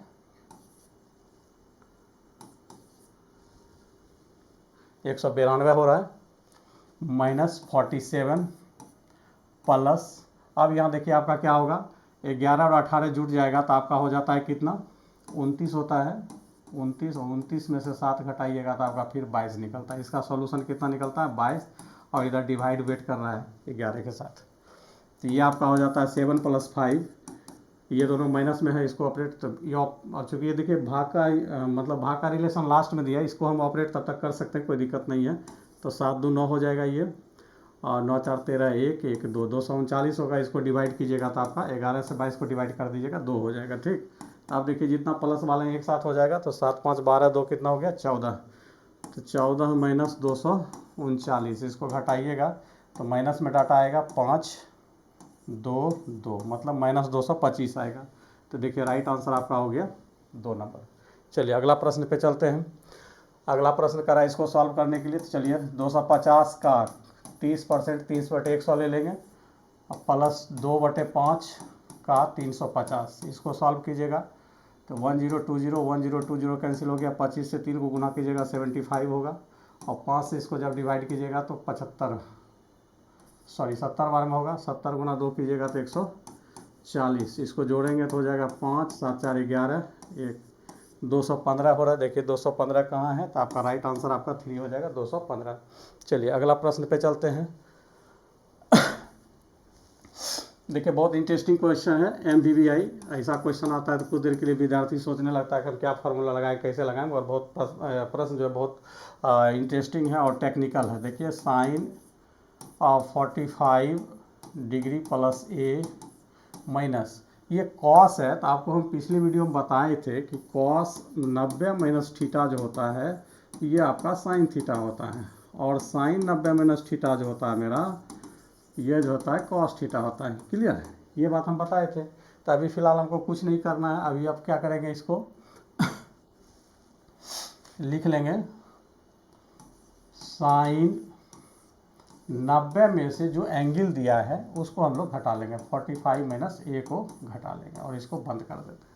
192 हो रहा है, -47 प्लस, अब यहाँ देखिए आपका क्या होगा, 11 और 18 जुट जाएगा तो आपका हो जाता है कितना, 29 होता है। 29 और 29 में से 7 घटाइएगा तो आपका फिर 22 निकलता है। इसका सॉल्यूशन कितना निकलता है, 22। और इधर डिवाइड वेट कर रहा है 11 के साथ, तो ये आपका हो जाता है 7 + 5, ये दोनों माइनस में है, इसको ऑपरेट तो ये और चूँकि ये देखिए भाग का मतलब भाग का रिलेशन लास्ट में दिया है, इसको हम ऑपरेट तब तक कर सकते हैं, कोई दिक्कत नहीं है। तो 7 2 9 हो जाएगा ये, और 9 4 13 1 1 2 239 होगा। इसको डिवाइड कीजिएगा तो आपका 11 से 22 को डिवाइड कर दीजिएगा, 2 हो जाएगा। ठीक, आप देखिए जितना प्लस वाले एक साथ हो जाएगा तो 7 5 12 2 कितना हो गया, 14। तो 14 - 239, इसको घटाइएगा तो माइनस में डाटा आएगा 5 2 2, मतलब -225 आएगा। तो देखिए राइट आंसर आपका हो गया 2 नंबर। चलिए अगला प्रश्न पे चलते हैं। अगला प्रश्न करा इसको सॉल्व करने के लिए, तो चलिए 250 का 30% 30/100 ले लेंगे, प्लस 2/5 का 350, इसको सॉल्व कीजिएगा तो 1020 1020 कैंसिल हो गया, 25 से 3 को गुना कीजिएगा 75 होगा और 5 से इसको जब डिवाइड कीजिएगा तो 70 बार में होगा। 70 गुना 2 कीजिएगा तो 140, इसको जोड़ेंगे तो हो जाएगा 5 7 4 11 1 215 हो रहा है। देखिए 215 कहाँ है, तो आपका राइट आंसर आपका 3 हो जाएगा, 215। चलिए अगला प्रश्न पे चलते हैं। देखिए बहुत इंटरेस्टिंग क्वेश्चन है, MVVI। ऐसा क्वेश्चन आता है तो कुछ देर के लिए विद्यार्थी सोचने लगता है कि हम क्या फार्मूला लगाएं, कैसे लगाएं, और बहुत प्रश्न जो है बहुत इंटरेस्टिंग है और टेक्निकल है। देखिए sin 45 degree plus A minus, ये कॉस है, तो आपको हम पिछली वीडियो में बताए थे कि कॉस 90 माइनस थीटा जो होता है ये आपका साइन थीटा होता है, और साइन 90 माइनस थीटा जो होता है मेरा, ये जो होता है कॉस थीटा होता है। क्लियर है, ये बात हम बताए थे। तो अभी फिलहाल हमको कुछ नहीं करना है, अभी अब क्या करेंगे, इसको लिख लेंगे साइन 90 में से जो एंगल दिया है उसको हम लोग घटा लेंगे, 45 माइनस A को घटा लेंगे और इसको बंद कर देते हैं।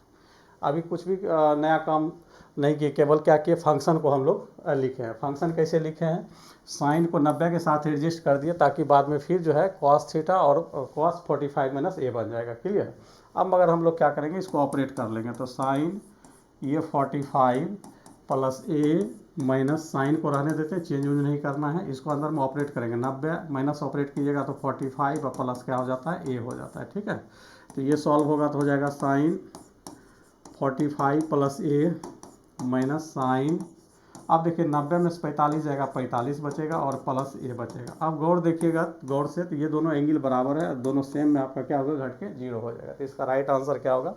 अभी कुछ भी नया काम नहीं किए, केवल क्या किए, फंक्शन को हम लोग लिखे हैं। फंक्शन कैसे लिखे हैं, साइन को 90 के साथ एडजस्ट कर दिए ताकि बाद में फिर जो है कॉस थीटा और कॉस 45 माइनस A बन जाएगा। क्लियर। अब मगर हम लोग क्या करेंगे, इसको ऑपरेट कर लेंगे, तो साइन ये 45 प्लस A माइनस साइन को रहने देते हैं, चेंज वेंज नहीं करना है, इसको अंदर में ऑपरेट करेंगे। 90 माइनस ऑपरेट कीजिएगा तो 45 और प्लस क्या हो जाता है, A हो जाता है। ठीक है, तो ये सॉल्व होगा तो हो जाएगा sine 45 plus A minus sine, अब देखिए 90 में से 45 जाएगा, 45 बचेगा और प्लस A बचेगा। अब गौर देखिएगा गौर से, तो ये दोनों एंगल बराबर है, दोनों सेम में आपका क्या होगा, घट के 0 हो जाएगा। तो इसका राइट आंसर क्या होगा,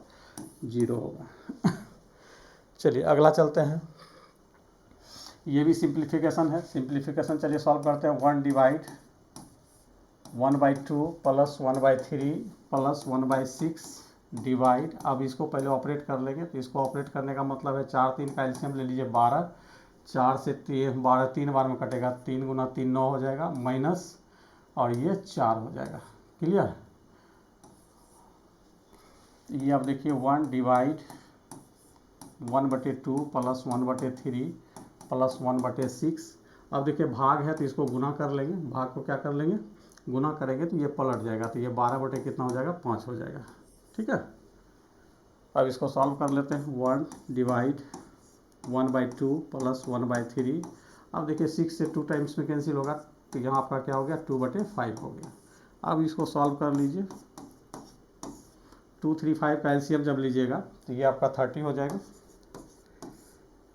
0 होगा। चलिए अगला चलते हैं, ये भी सिंप्लीफिकेशन है। सिंप्लीफिकेशन चलिए सॉल्व करते हैं। 1 डिवाइड 1/2 प्लस 1/3 प्लस 1/6 डिवाइड, अब इसको पहले ऑपरेट कर लेंगे। तो इसको ऑपरेट करने का मतलब है 4 3 का एलसीएम ले लीजिए 12, 4 से 12 3 बार में कटेगा, 3 गुना 3 9 हो जाएगा, माइनस और ये 4 हो जाएगा। क्लियर। ये अब देखिए 1 डिवाइड 1/2 प्लस 1/3 प्लस 1/6, अब देखिए भाग है तो इसको गुना कर लेंगे, भाग को क्या कर लेंगे, गुना करेंगे तो ये पलट जाएगा, तो ये 12 कितना हो जाएगा, 5 हो जाएगा। ठीक है, अब इसको सॉल्व कर लेते हैं। 1 डिवाइड 1/2 प्लस 1/3, अब देखिए 6 से 2 टाइम्स में कैंसिल होगा, तो यहाँ आपका क्या हो गया, 2/5 हो गया। अब इसको सॉल्व कर लीजिए, 2 3 5 का एलसीएम जब लीजिएगा तो ये आपका 30 हो जाएगा,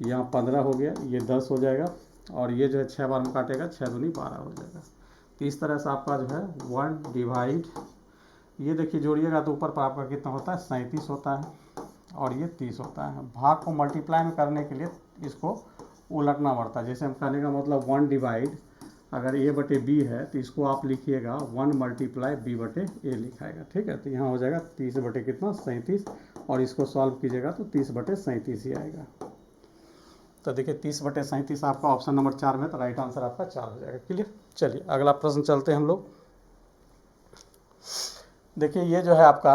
यहाँ 15 हो गया, ये 10 हो जाएगा, और ये जो है 6 बार में काटेगा, 6 दूनी 12 हो जाएगा। तो इस तरह से आपका जो है 1 डिवाइड, ये देखिए जोड़िएगा तो ऊपर पर आपका कितना होता है, 37 होता है, और ये 30 होता है। भाग को मल्टीप्लाई में करने के लिए इसको उलटना पड़ता है। जैसे हम कहने का मतलब 1 डिवाइड, अगर A/B है तो इसको आप लिखिएगा 1 मल्टीप्लाई B/A लिखाएगा। ठीक है, तो यहाँ हो जाएगा 30 कितना, 37, और इसको सॉल्व कीजिएगा तो 30/37 ही आएगा। तो देखिए 30/37 आपका ऑप्शन नंबर 4 में, तो राइट आंसर आपका 4 हो जाएगा। क्लियर। चलिए अगला प्रश्न चलते हैं हम लोग। देखिए ये जो है आपका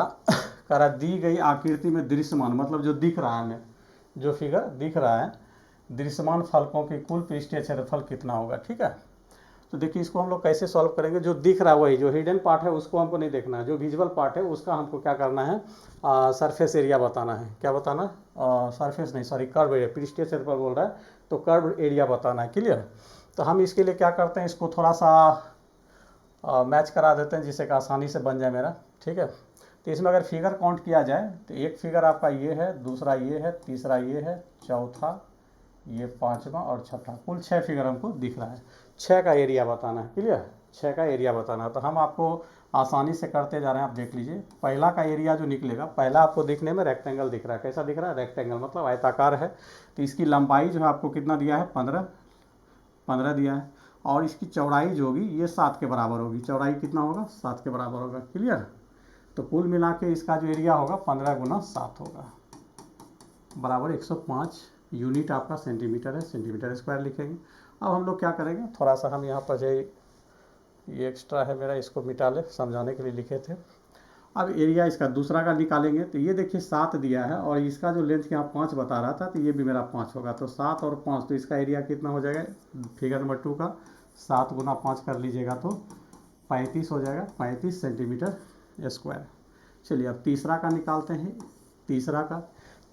करा दी गई आकृति में दृश्यमान, मतलब जो दिख रहा है हमें, जो फिगर दिख रहा है, दृश्यमान फलकों की कुल पृष्ठीय क्षेत्रफल कितना होगा। ठीक है, तो देखिए इसको हम लोग कैसे सॉल्व करेंगे, जो दिख रहा है वही, जो हिडन पार्ट है उसको हमको नहीं देखना है, जो विजुअल पार्ट है उसका हमको क्या करना है, सरफेस एरिया बताना है। क्या बताना है, सरफेस नहीं, सॉरी कर्व एरिया, पृष्ठीय क्षेत्रफल बोल रहा है तो कर्व एरिया बताना है। क्लियर। तो हम इसके लिए क्या करते हैं, इसको थोड़ा सा मैच करा देते हैं जिससे कि आसानी से बन जाए मेरा। ठीक है, तो इसमें अगर फिगर काउंट किया जाए तो एक फिगर आपका ये है, दूसरा ये है, तीसरा ये है, चौथा ये, पांचवा और छठा, कुल 6 फिगर हमको दिख रहा है। 6 का एरिया बताना है। क्लियर, 6 का एरिया बताना है। तो हम आपको आसानी से करते जा रहे हैं, आप देख लीजिए। पहला का एरिया जो निकलेगा, पहला आपको दिखने में रेक्टेंगल दिख रहा है, कैसा दिख रहा है, रेक्टेंगल मतलब आयताकार है। तो इसकी लंबाई जो है आपको कितना दिया है, 15 दिया है, और इसकी चौड़ाई जो होगी ये 7 के बराबर होगी। चौड़ाई कितना होगा, 7 के बराबर होगा। क्लियर। तो कुल मिला के इसका जो एरिया होगा 15 गुना 7 होगा, बराबर 105 यूनिट आपका सेंटीमीटर है, सेंटीमीटर स्क्वायर लिखेंगे। अब हम लोग क्या करेंगे, थोड़ा सा हम यहाँ पर जो ये एक्स्ट्रा है मेरा, इसको मिटा ले, समझाने के लिए लिखे थे। अब एरिया इसका दूसरा का निकालेंगे तो ये देखिए 7 दिया है और इसका जो लेंथ यहाँ 5 बता रहा था तो ये भी मेरा 5 होगा, तो 7 और 5 तो इसका एरिया कितना हो जाएगा फिगर नंबर 2 का 7 गुना 5 कर लीजिएगा तो 35 हो जाएगा, 35 सेंटीमीटर स्क्वायर। चलिए अब तीसरा का निकालते हैं।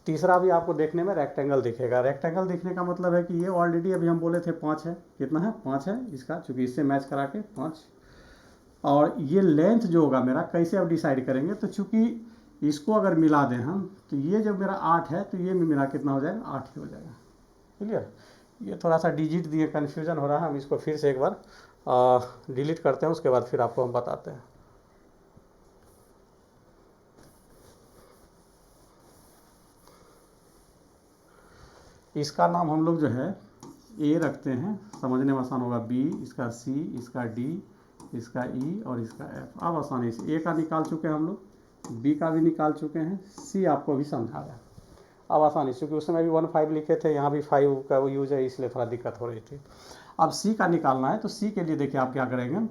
तीसरा भी आपको देखने में रेक्टेंगल दिखेगा। रेक्टेंगल दिखने का मतलब है कि ये ऑलरेडी अभी हम बोले थे 5 है, कितना है 5 है इसका, चूँकि इससे मैच करा के 5। और ये लेंथ जो होगा मेरा कैसे अब डिसाइड करेंगे, तो चूँकि इसको अगर मिला दें हम तो ये जब मेरा 8 है तो ये भी मेरा कितना हो जाएगा 8 ही हो जाएगा। क्लियर। ये थोड़ा सा डिजिट दिए कन्फ्यूजन हो रहा है, हम इसको फिर से एक बार डिलीट करते हैं, उसके बाद फिर आपको हम बताते हैं। इसका नाम हम लोग जो है ए रखते हैं, समझने में आसान होगा, बी, इसका सी, इसका डी, इसका ई और इसका एफ। अब आसानी से ए का निकाल चुके हैं हम लोग, बी का भी निकाल चुके हैं, सी आपको भी समझाया। अब आसानी से, क्योंकि उसमें भी 1 5 लिखे थे, यहाँ भी 5 का यूज है, इसलिए थोड़ा दिक्कत हो रही थी। अब सी का निकालना है, तो सी के लिए देखिए आप क्या करेंगे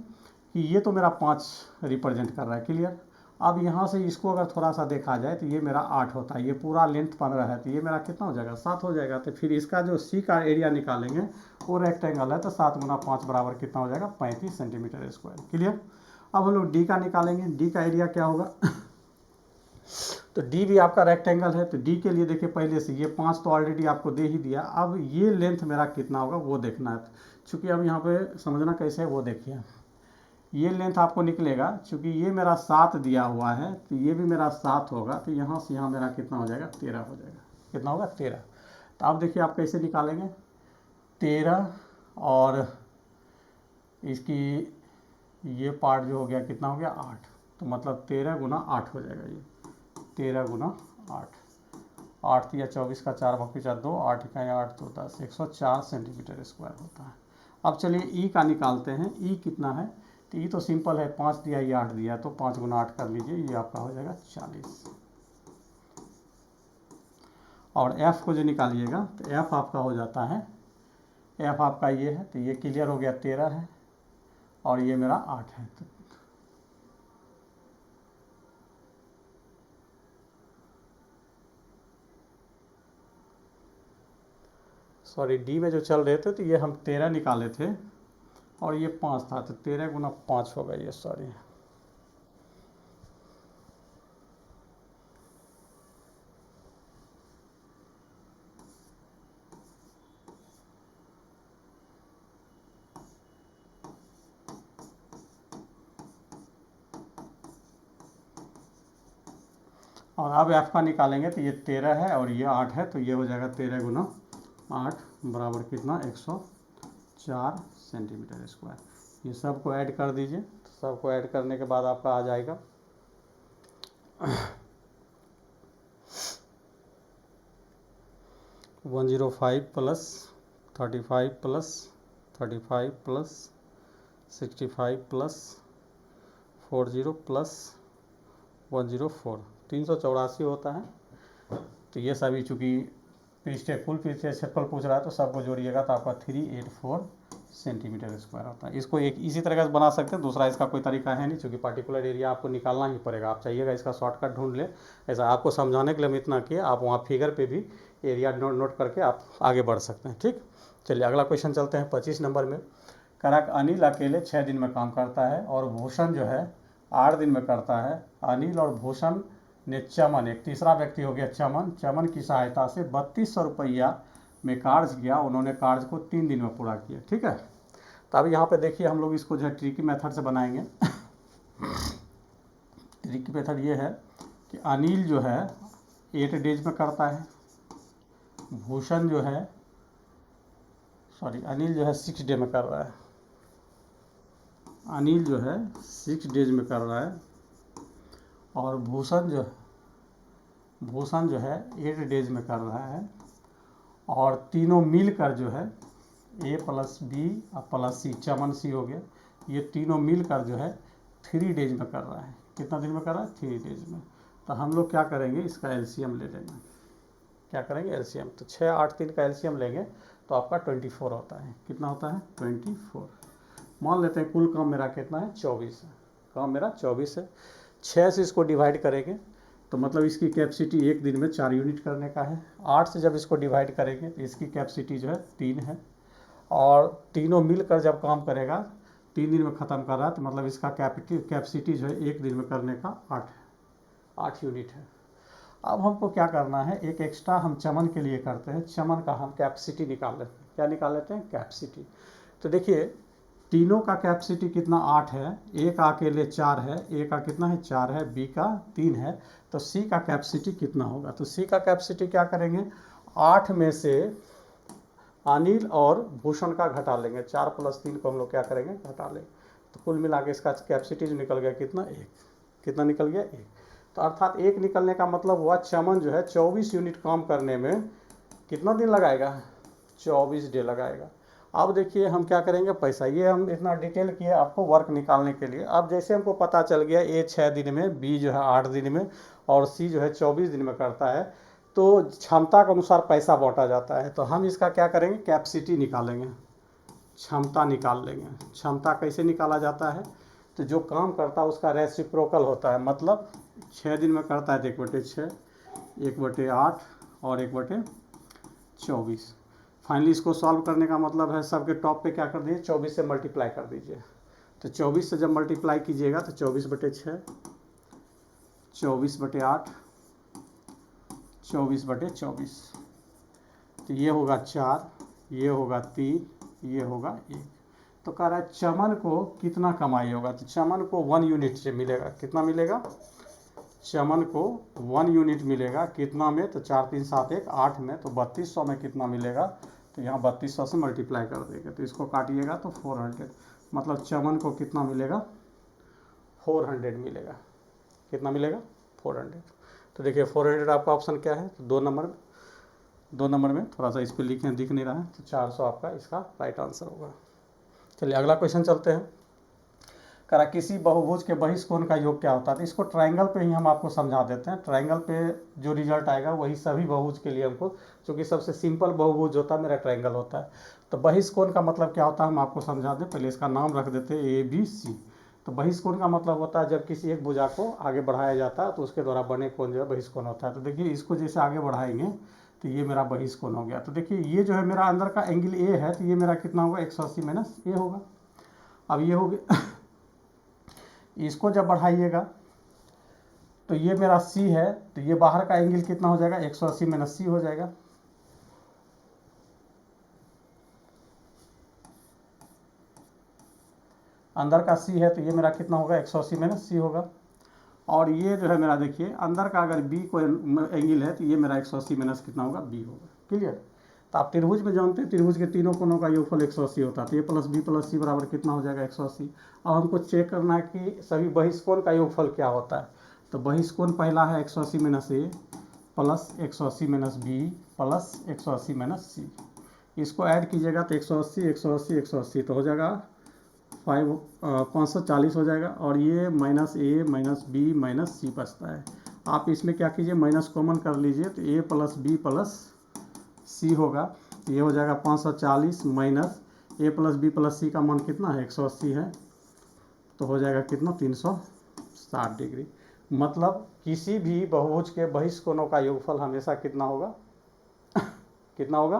कि ये तो मेरा 5 रिप्रेजेंट कर रहा है। क्लियर। अब यहाँ से इसको अगर थोड़ा सा देखा जाए तो ये मेरा 8 होता है, ये पूरा लेंथ 15 है, तो ये मेरा कितना हो जाएगा 7 हो जाएगा। तो फिर इसका जो सी का एरिया निकालेंगे वो रेक्टेंगल है, तो 7 गुना 5 बराबर कितना हो जाएगा 35 सेंटीमीटर स्क्वायर। क्लियर। अब हम लोग डी का निकालेंगे। डी का एरिया क्या होगा तो डी भी आपका रेक्टेंगल है, तो डी के लिए देखिए पहले से ये 5 तो ऑलरेडी आपको दे ही दिया। अब ये लेंथ मेरा कितना होगा वो देखना है, चूँकि अब यहाँ पे समझना कैसे है वो देखिए। ये लेंथ आपको निकलेगा, चूँकि ये मेरा 7 दिया हुआ है तो ये भी मेरा 7 होगा, तो यहाँ से यहाँ मेरा कितना हो जाएगा 13 हो जाएगा। कितना होगा 13। तो आप देखिए आप कैसे निकालेंगे 13 और इसकी ये पार्ट जो हो गया कितना हो गया 8, तो मतलब 13 गुना 8 हो जाएगा। ये 13 गुना 8, 8 या 24 का 4 बाकी 4 2, 8 का 8 तो 10, 104 सेंटीमीटर स्क्वायर होता है। अब चलिए ई का निकालते हैं। ई कितना है, तो ये तो सिंपल है, 5 दिया ये 8 दिया, तो 5 गुना 8 कर लीजिए, ये आपका हो जाएगा 40। और एफ़ को जो निकालिएगा तो एफ़ आपका हो जाता है, एफ़ आपका ये है, तो ये क्लियर हो गया 13 है और ये मेरा 8 है। तो सॉरी डी में जो चल रहे थे तो ये हम 13 निकाले थे और ये 5 था, तो 13 गुना 5 होगा ये, सॉरी। और अब एफ का निकालेंगे तो ये 13 है और ये 8 है, तो ये हो जाएगा 13 गुना 8 बराबर कितना 104 सेंटीमीटर स्क्वायर। ये सब को ऐड कर दीजिए, तो सबको ऐड करने के बाद आपका आ जाएगा 105 plus 35 plus 35 plus 65 plus 40 plus 104, 384 होता है। तो ये सभी चूँकि फुल पृष्ठीय क्षेत्रफल पूछ रहा है तो सबको जोड़िएगा तो आपका 384 सेंटीमीटर स्क्वायर होता है। इसको एक इसी तरह से बना सकते हैं, दूसरा इसका कोई तरीका है नहीं, क्योंकि पार्टिकुलर एरिया आपको निकालना ही पड़ेगा। आप चाहिएगा इसका शॉर्टकट ढूंढ लें, ऐसा आपको समझाने के लिए हम इतना किए, आप वहाँ फिगर पे भी एरिया नोट करके आप आगे बढ़ सकते हैं। ठीक, चलिए अगला क्वेश्चन चलते हैं 25 नंबर में। करक अनिल अकेले 6 दिन में काम करता है और भूषण जो है 8 दिन में करता है। अनिल और भूषण ने चमन, एक तीसरा व्यक्ति हो गया चमन की सहायता से 3200 रुपया में कार्य किया। उन्होंने कार्य को 3 दिन में पूरा किया। ठीक है, तो अब यहाँ पे देखिए हम लोग इसको जो है ट्रिकी मेथड से बनाएंगे। ट्रिकी मेथड ये है कि अनिल जो है 8 डेज में करता है, भूषण जो है अनिल जो है 6 डे में कर रहा है। अनिल जो है 6 डेज में कर रहा है और भूषण जो है 8 डेज में कर रहा है। और तीनों मिलकर जो है ए प्लस बी प्लस सी, चमन सी हो गया, ये तीनों मिलकर जो है 3 डेज में कर रहा है। कितना दिन में कर रहा है 3 डेज में। तो हम लोग क्या करेंगे इसका एलसीएम ले लेंगे। क्या करेंगे एलसीएम, तो 6 8 3 का एलसीएम लेंगे तो आपका 24 होता है। कितना होता है 24। मान लेते हैं कुल काम मेरा कितना है 24 है, काम मेरा 24 है। 6 से इसको डिवाइड करेंगे तो मतलब इसकी कैपेसिटी एक दिन में 4 यूनिट करने का है। 8 से जब इसको डिवाइड करेंगे तो इसकी कैपेसिटी जो है 3 है, और तीनों मिलकर जब काम करेगा 3 दिन में ख़त्म कर रहा है तो मतलब इसका कैपेसिटी जो है एक दिन में करने का 8 यूनिट है। अब हमको क्या करना है, एक एक्स्ट्रा हम चमन के लिए करते हैं, चमन का हम कैपेसिटी निकाल लेते हैं। क्या निकाल लेते हैं? कैपेसिटी। तो देखिए तीनों का कैपेसिटी कितना 8 है, ए का अकेले 4 है, ए का कितना है 4 है, बी का 3 है, तो सी का कैपेसिटी कितना होगा? तो सी का कैपेसिटी क्या करेंगे, 8 में से अनिल और भूषण का घटा लेंगे, 4 + 3 को हम लोग क्या करेंगे, घटा लेंगे। तो कुल मिला के इसका कैपेसिटी जो निकल गया कितना, 1। कितना निकल गया, 1। तो अर्थात 1 निकलने का मतलब हुआ चमन जो है 24 यूनिट काम करने में कितना दिन लगाएगा, 24 डे लगाएगा। अब देखिए हम क्या करेंगे, पैसा, ये हम इतना डिटेल किए आपको वर्क निकालने के लिए। अब जैसे हमको पता चल गया ए 6 दिन में, बी जो है 8 दिन में और सी जो है 24 दिन में करता है, तो क्षमता के अनुसार पैसा बांटा जाता है। तो हम इसका क्या करेंगे, कैपेसिटी निकालेंगे, क्षमता निकाल लेंगे। क्षमता कैसे निकाला जाता है, तो जो काम करता है उसका रेसिप्रोकल होता है, मतलब 6 दिन में करता है तो 1/6, 1/8 और 1/24। फाइनली इसको सॉल्व करने का मतलब है सबके टॉप पे क्या कर दीजिए, 24 से मल्टीप्लाई कर दीजिए। तो 24 से जब मल्टीप्लाई कीजिएगा तो 24/6, 24/8, 24/24, तो ये होगा 4, ये होगा 3, ये होगा 1। तो कह रहा है चमन को कितना कमाई होगा, तो चमन को 1 यूनिट से मिलेगा। कितना मिलेगा, चमन को 1 यूनिट मिलेगा। कितना में, तो 4 3 7 1 8 में, तो 3200 में कितना मिलेगा, तो यहाँ 3200 से मल्टीप्लाई कर देंगे तो इसको काटिएगा तो 400, मतलब चमन को कितना मिलेगा, 400 मिलेगा। कितना मिलेगा, 400। तो देखिए 400 आपका ऑप्शन क्या है, तो 2 नंबर में थोड़ा सा इस पर लिखें, दिख नहीं रहा है, तो 400 आपका इसका राइट आंसर होगा। चलिए अगला क्वेश्चन चलते हैं। करा किसी बहुभुज के बहिष्कोण का योग क्या होता है, तो इसको ट्रायंगल पे ही हम आपको समझा देते हैं। ट्रायंगल पे जो रिजल्ट आएगा वही सभी बहुभुज के लिए हमको, क्योंकि सबसे सिंपल बहुभुज होता है मेरा ट्रायंगल होता है। तो बहिष्कोण का मतलब क्या होता है हम आपको समझा दें, पहले इसका नाम रख देते हैं ABC। तो बहिष्कोण का मतलब होता है जब किसी एक भुजा को आगे बढ़ाया जाता है तो उसके द्वारा बने कोण जो है बहिष्कोण होता है। तो देखिए इसको जैसे आगे बढ़ाएंगे तो ये मेरा बहिष्कोण हो गया। तो देखिए ये जो है मेरा अंदर का एंगल A है, तो ये मेरा कितना होगा, 180 - A होगा। अब ये हो गया इसको जब बढ़ाइएगा तो ये मेरा C है, तो ये बाहर का एंगल कितना हो जाएगा, 180 - C हो जाएगा। अंदर का C है तो ये मेरा कितना होगा, 180 - C होगा। और ये जो है मेरा देखिए अंदर का अगर B कोई एंगल है तो ये मेरा 180 - कितना होगा, B होगा। क्लियर। तो आप त्रिभुज में जानते हैं त्रिभुज के तीनों कोणों का योगफल 180 होता है, तो A + B + C बराबर कितना हो जाएगा, 180। अब हमको चेक करना है कि सभी बहिष्कोण का योगफल क्या होता है। तो बहिष्कोण पहला है 180 - A plus 180 - B plus 180 - C। इसको ऐड कीजिएगा तो 180 180 180 तो हो जाएगा 540 हो जाएगा। और ये -A - B - C बचता है। आप इसमें क्या कीजिए, माइनस कॉमन कर लीजिए तो A + B + C होगा। ये हो जाएगा 540 माइनस A + B + C का मान कितना है, 180 है, तो हो जाएगा कितना, 360 डिग्री। मतलब किसी भी बहुभुज के बहिष्कोणों का योगफल हमेशा कितना होगा कितना होगा,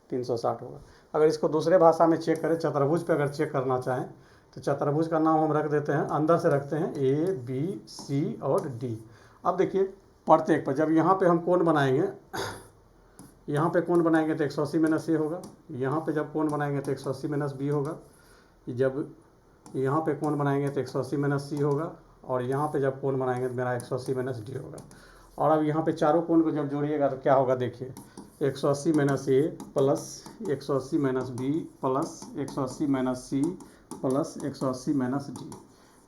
360 होगा। अगर इसको दूसरे भाषा में चेक करें, चतुर्भुज पे अगर चेक करना चाहें तो चतुर्भुज का नाम हम रख देते हैं, अंदर से रखते हैं A B C और D। अब देखिए प्रत्येक पर जब यहाँ पे हम कोण बनाएंगे, यहाँ पे कोण बनाएंगे तो 180 - A होगा। यहाँ पे जब कोण बनाएंगे तो 180 - B होगा। जब यहाँ पे कोण बनाएंगे तो 180 - C होगा। और यहाँ पे जब कोण बनाएंगे तो मेरा 180 - D होगा। और अब यहाँ पे चारों कोण को जब जोड़िएगा तो क्या होगा, देखिए 180 - A plus 180 - B plus 180 - C plus 180 - D।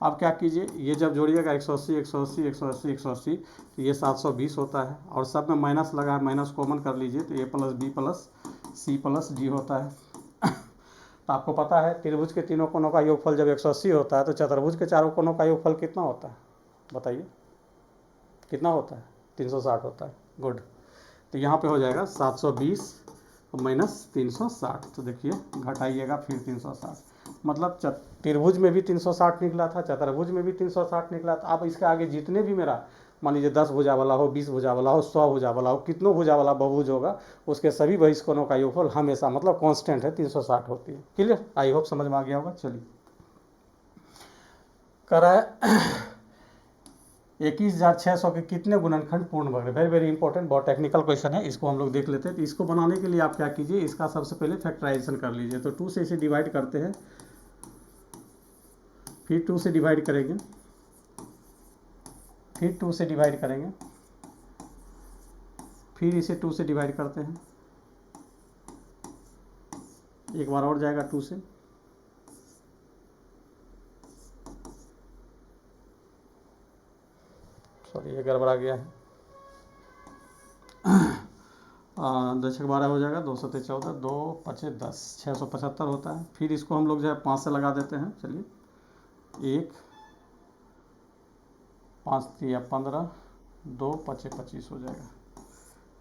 अब क्या कीजिए, ये जब जोड़िएगा 180 180 180 180 तो ये 720 होता है। और सब में माइनस लगा है, माइनस कॉमन कर लीजिए तो A + B + C + D होता है। तो आपको पता है त्रिभुज के तीनों कोणों का योगफल जब 180 होता है तो चतुर्भुज के चारों कोणों का योगफल कितना होता है, बताइए कितना होता है, 360 होता है। गुड। तो यहाँ पे हो जाएगा 720 - 360। तो देखिए घटाइएगा फिर 360, मतलब त्रिभुज में भी 360 निकला था, चतुर्भुज में भी 360 निकला था। अब इसके आगे जितने भी मेरा मान लीजिए 10 भुजा वाला हो, 20 भुजा वाला हो, 100 भुजा वाला हो, कितनों भुजा वाला बहुभुज होगा, उसके सभी बहिष्कोणों का योगफल हमेशा मतलब कांस्टेंट है 360 होती है। क्लियर, आई होप समझ में आ गया होगा। चलिए, कह रहा है 21,600 के कितने गुणनखंड पूर्ण वर्ग। वेरी वेरी इंपॉर्टेंट, बहुत टेक्निकल क्वेश्चन है, इसको हम लोग देख लेते हैं। तो इसको बनाने के लिए आप क्या कीजिए, इसका सबसे पहले फैक्टराइजेशन कर लीजिए। तो 2 से इसे डिवाइड करते हैं, फिर 2 से डिवाइड करेंगे, फिर 2 से डिवाइड करेंगे, फिर इसे 2 से डिवाइड करते हैं, एक बार और जाएगा 2 से, सॉरी ये गड़बड़ा गया है, 10×12 हो जाएगा, 2 × 7 = 14, 2 × 5 = 10, 675 होता है। फिर इसको हम लोग जो है 5 से लगा देते हैं। चलिए, 1 5 × 3 = 15, 2 × 5 = 25 हो जाएगा।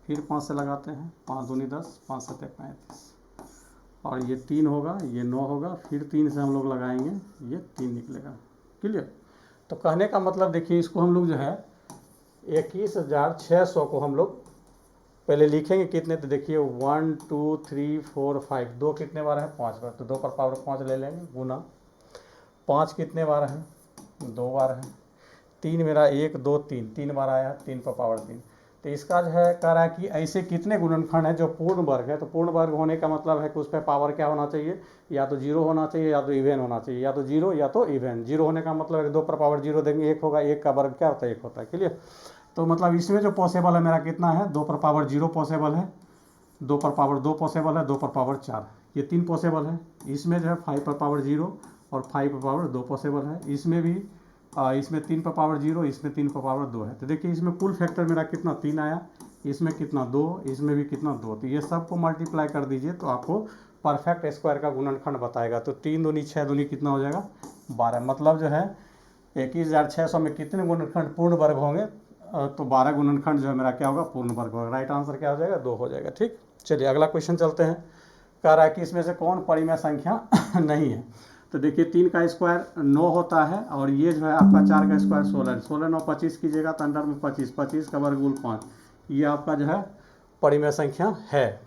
फिर 5 से लगाते हैं, 5 दूनी 10, 5 × 7 = 35, और ये 3 होगा, ये 9 होगा। फिर 3 से हम लोग लगाएंगे, ये 3 निकलेगा। क्लियर। तो कहने का मतलब देखिए, इसको हम लोग जो है 21,600 को हम लोग पहले लिखेंगे कितने, तो देखिए 1 2 3 4 5, 2 कितने बार है, 5 बार, तो 2 पर पावर 5 ले लेंगे, गुना 5 कितने बार है, 2 बार है, 3 मेरा 1 2 3, 3 बार आया, 3 पर पावर 3। तो इसका जो है कह रहा है कि ऐसे कितने गुणनखंड है जो पूर्ण वर्ग है। तो पूर्ण वर्ग होने का मतलब है कि उस पर पावर क्या होना चाहिए, या तो 0 होना चाहिए, या तो इवन होना चाहिए, या तो 0 या तो इवन। 0 होने का मतलब है 2 पर पावर 0 देंगे 1 होगा, 1 का वर्ग क्या होता है, 1 होता है। क्लियर। तो मतलब इसमें जो पॉसिबल है मेरा कितना है, 2 पर पावर 0 पॉसिबल है, 2 पर पावर 2 पॉसिबल है, 2 पर पावर 4, ये 3 पॉसिबल है। इसमें जो है 5 पर पावर 0 और 5 पर पावर 2 पॉसिबल है। इसमें भी इसमें 3 पर पावर 0, इसमें 3 पर पावर 2 है। तो देखिए इसमें कुल फैक्टर मेरा कितना 3 आया, इसमें कितना 2, इसमें भी कितना 2। तो ये सबको मल्टीप्लाई कर दीजिए तो आपको परफेक्ट स्क्वायर का गुणनखंड बताएगा। तो 3 दूनी 6 दूनी कितना हो जाएगा, 12। मतलब जो है 21,600 में कितने गुणनखंड पूर्ण वर्ग होंगे, तो 12 गुणनखंड जो है मेरा क्या होगा, पूर्ण वर्ग होगा। राइट आंसर क्या हो जाएगा, 2 हो जाएगा। ठीक, चलिए अगला क्वेश्चन चलते हैं। कह रहा है कि इसमें से कौन परिमेय संख्या नहीं है। तो देखिए 3 का स्क्वायर 9 होता है, और ये जो है आपका 4 का स्क्वायर 16 है, 16 9 25 कीजिएगा तो अंडर में 25, 25 का वर्गमूल 5, ये आपका जो है परिमेय संख्या है।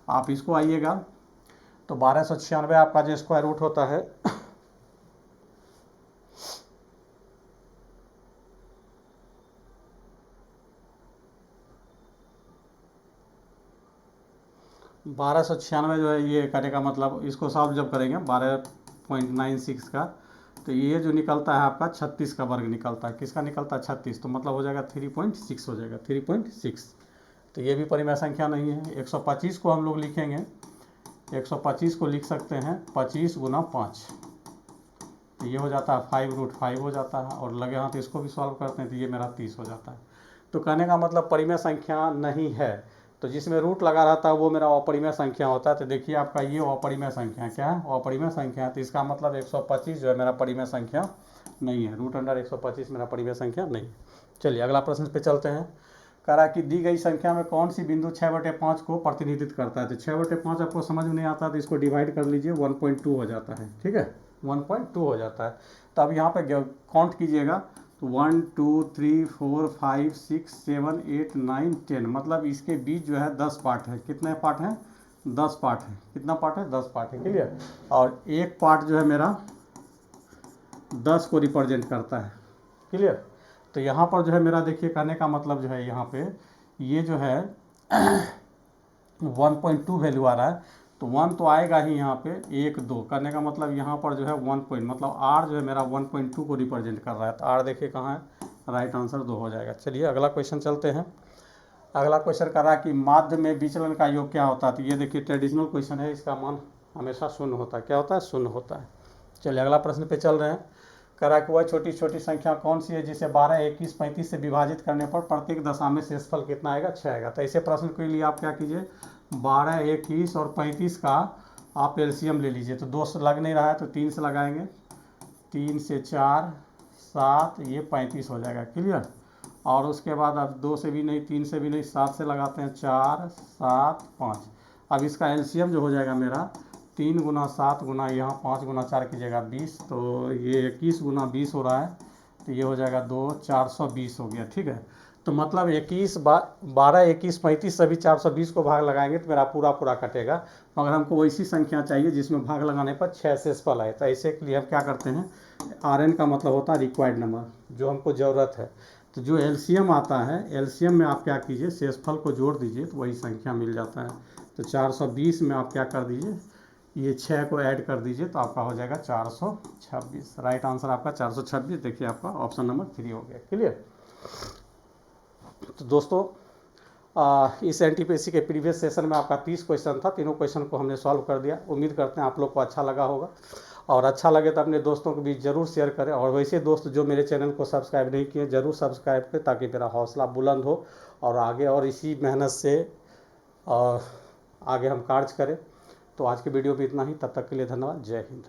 आप इसको आइएगा तो 1296 आपका जो स्क्वायर रूट होता है 1296 जो है ये करने का मतलब, इसको सॉल्व जब करेंगे 12.96 का, तो ये जो निकलता है आपका 36 का वर्ग निकलता है। किसका निकलता है, 36, तो मतलब हो जाएगा 3.6 हो जाएगा, 3.6। तो ये भी परिमेय संख्या नहीं है। 125 को हम लोग लिखेंगे, 125 को लिख सकते हैं 25 × 5, तो ये हो जाता है 5√5 हो जाता है, और लगे हाथ इसको भी सॉल्व करते हैं तो ये मेरा 30 हो जाता है। तो कहने का मतलब परिमेय संख्या नहीं है। तो जिसमें रूट लगा रहता है वो मेरा अपरिमेय संख्या होता है। तो देखिए आपका ये अपरिमेय संख्या क्या है, अपरिमेय संख्या है। तो इसका मतलब 125 जो है मेरा परिमेय संख्या नहीं है, रूट अंडर 125 मेरा परिमेय संख्या नहीं है। चलिए अगला प्रश्न पे चलते हैं। कह रहा है कि दी गई संख्या में कौन सी बिंदु 6/5 को प्रतिनिधित्व करता है। तो 6/5 आपको समझ में नहीं आता तो इसको डिवाइड कर लीजिए, 1.2 हो जाता है। ठीक है, 1.2 हो जाता है। तो अब यहाँ पे काउंट कीजिएगा, तो 1 2 3 4 5 6 7 8 9 10, मतलब इसके बीच जो है 10 पार्ट है। कितने पार्ट हैं, 10 पार्ट है। कितना पार्ट है, 10 पार्ट है। क्लियर। और एक पार्ट जो है मेरा 10 को रिप्रेजेंट करता है। क्लियर। तो यहाँ पर जो है मेरा देखिए कहने का मतलब जो है यहाँ पे ये जो है 1.2 वैल्यू आ रहा है, तो 1 तो आएगा ही यहाँ पे, 1 2 करने का मतलब यहाँ पर जो है 1 पॉइंट, मतलब आर जो है मेरा 1.2 को रिप्रेजेंट कर रहा है। तो आर देखिए कहाँ है, राइट आंसर 2 हो जाएगा। चलिए अगला क्वेश्चन चलते हैं। अगला क्वेश्चन कर रहा है कि माध्य में विचलन का योग क्या होता है। तो ये देखिए ट्रेडिशनल क्वेश्चन है, इसका मान हमेशा शून्य होता है। क्या होता है, शून्य होता है। चलिए अगला प्रश्न पे चल रहे हैं। कह रहा है कि वह छोटी छोटी संख्या कौन सी है जिसे 12 21 35 से विभाजित करने पर प्रत्येक दशा में शेषफल कितना आएगा, 6 आएगा। तो ऐसे प्रश्न के लिए आप क्या कीजिए, 12 21 और 35 का आप एलसीएम ले लीजिए। तो 2 से लग नहीं रहा है तो 3 से लगाएंगे, 3 से 4 7, ये 35 हो जाएगा। क्लियर। और उसके बाद अब 2 से भी नहीं, 3 से भी नहीं, 7 से लगाते हैं, 4 7 5। अब इसका एलसीएम जो हो जाएगा मेरा 3 गुना 7 गुना यहाँ 5 गुना 4 की जगह 20, तो ये 21 गुना 20 हो रहा है, तो ये हो जाएगा 2, 420 हो गया। ठीक है, तो मतलब 21 12 21 35 सभी 420 को भाग लगाएंगे तो मेरा पूरा पूरा कटेगा। मगर हमको वैसी संख्या चाहिए जिसमें भाग लगाने पर 6 शेषफल आए, तो ऐसे के लिए हम क्या करते हैं, RN का मतलब होता है रिक्वायर्ड नंबर, जो हमको ज़रूरत है। तो जो एलसीएम आता है, एलसीएम में आप क्या कीजिए, शेषफल को जोड़ दीजिए तो वही संख्या मिल जाता है। तो 420 में आप क्या कर दीजिए, ये 6 को ऐड कर दीजिए तो आपका हो जाएगा 426। राइट आंसर आपका 426। देखिए आपका ऑप्शन नंबर 3 हो गया। क्लियर। तो दोस्तों इस एनटीपीसी के प्रीवियस सेशन में आपका 30 क्वेश्चन था, तीनों क्वेश्चन को हमने सॉल्व कर दिया। उम्मीद करते हैं आप लोग को अच्छा लगा होगा, और अच्छा लगे तो अपने दोस्तों के बीच ज़रूर शेयर करें। और वैसे दोस्त जो मेरे चैनल को सब्सक्राइब नहीं किए ज़रूर सब्सक्राइब करें, ताकि मेरा हौसला बुलंद हो और आगे और इसी मेहनत से आगे हम कार्य करें। तो आज के वीडियो में इतना ही, तब तक के लिए धन्यवाद। जय हिंद।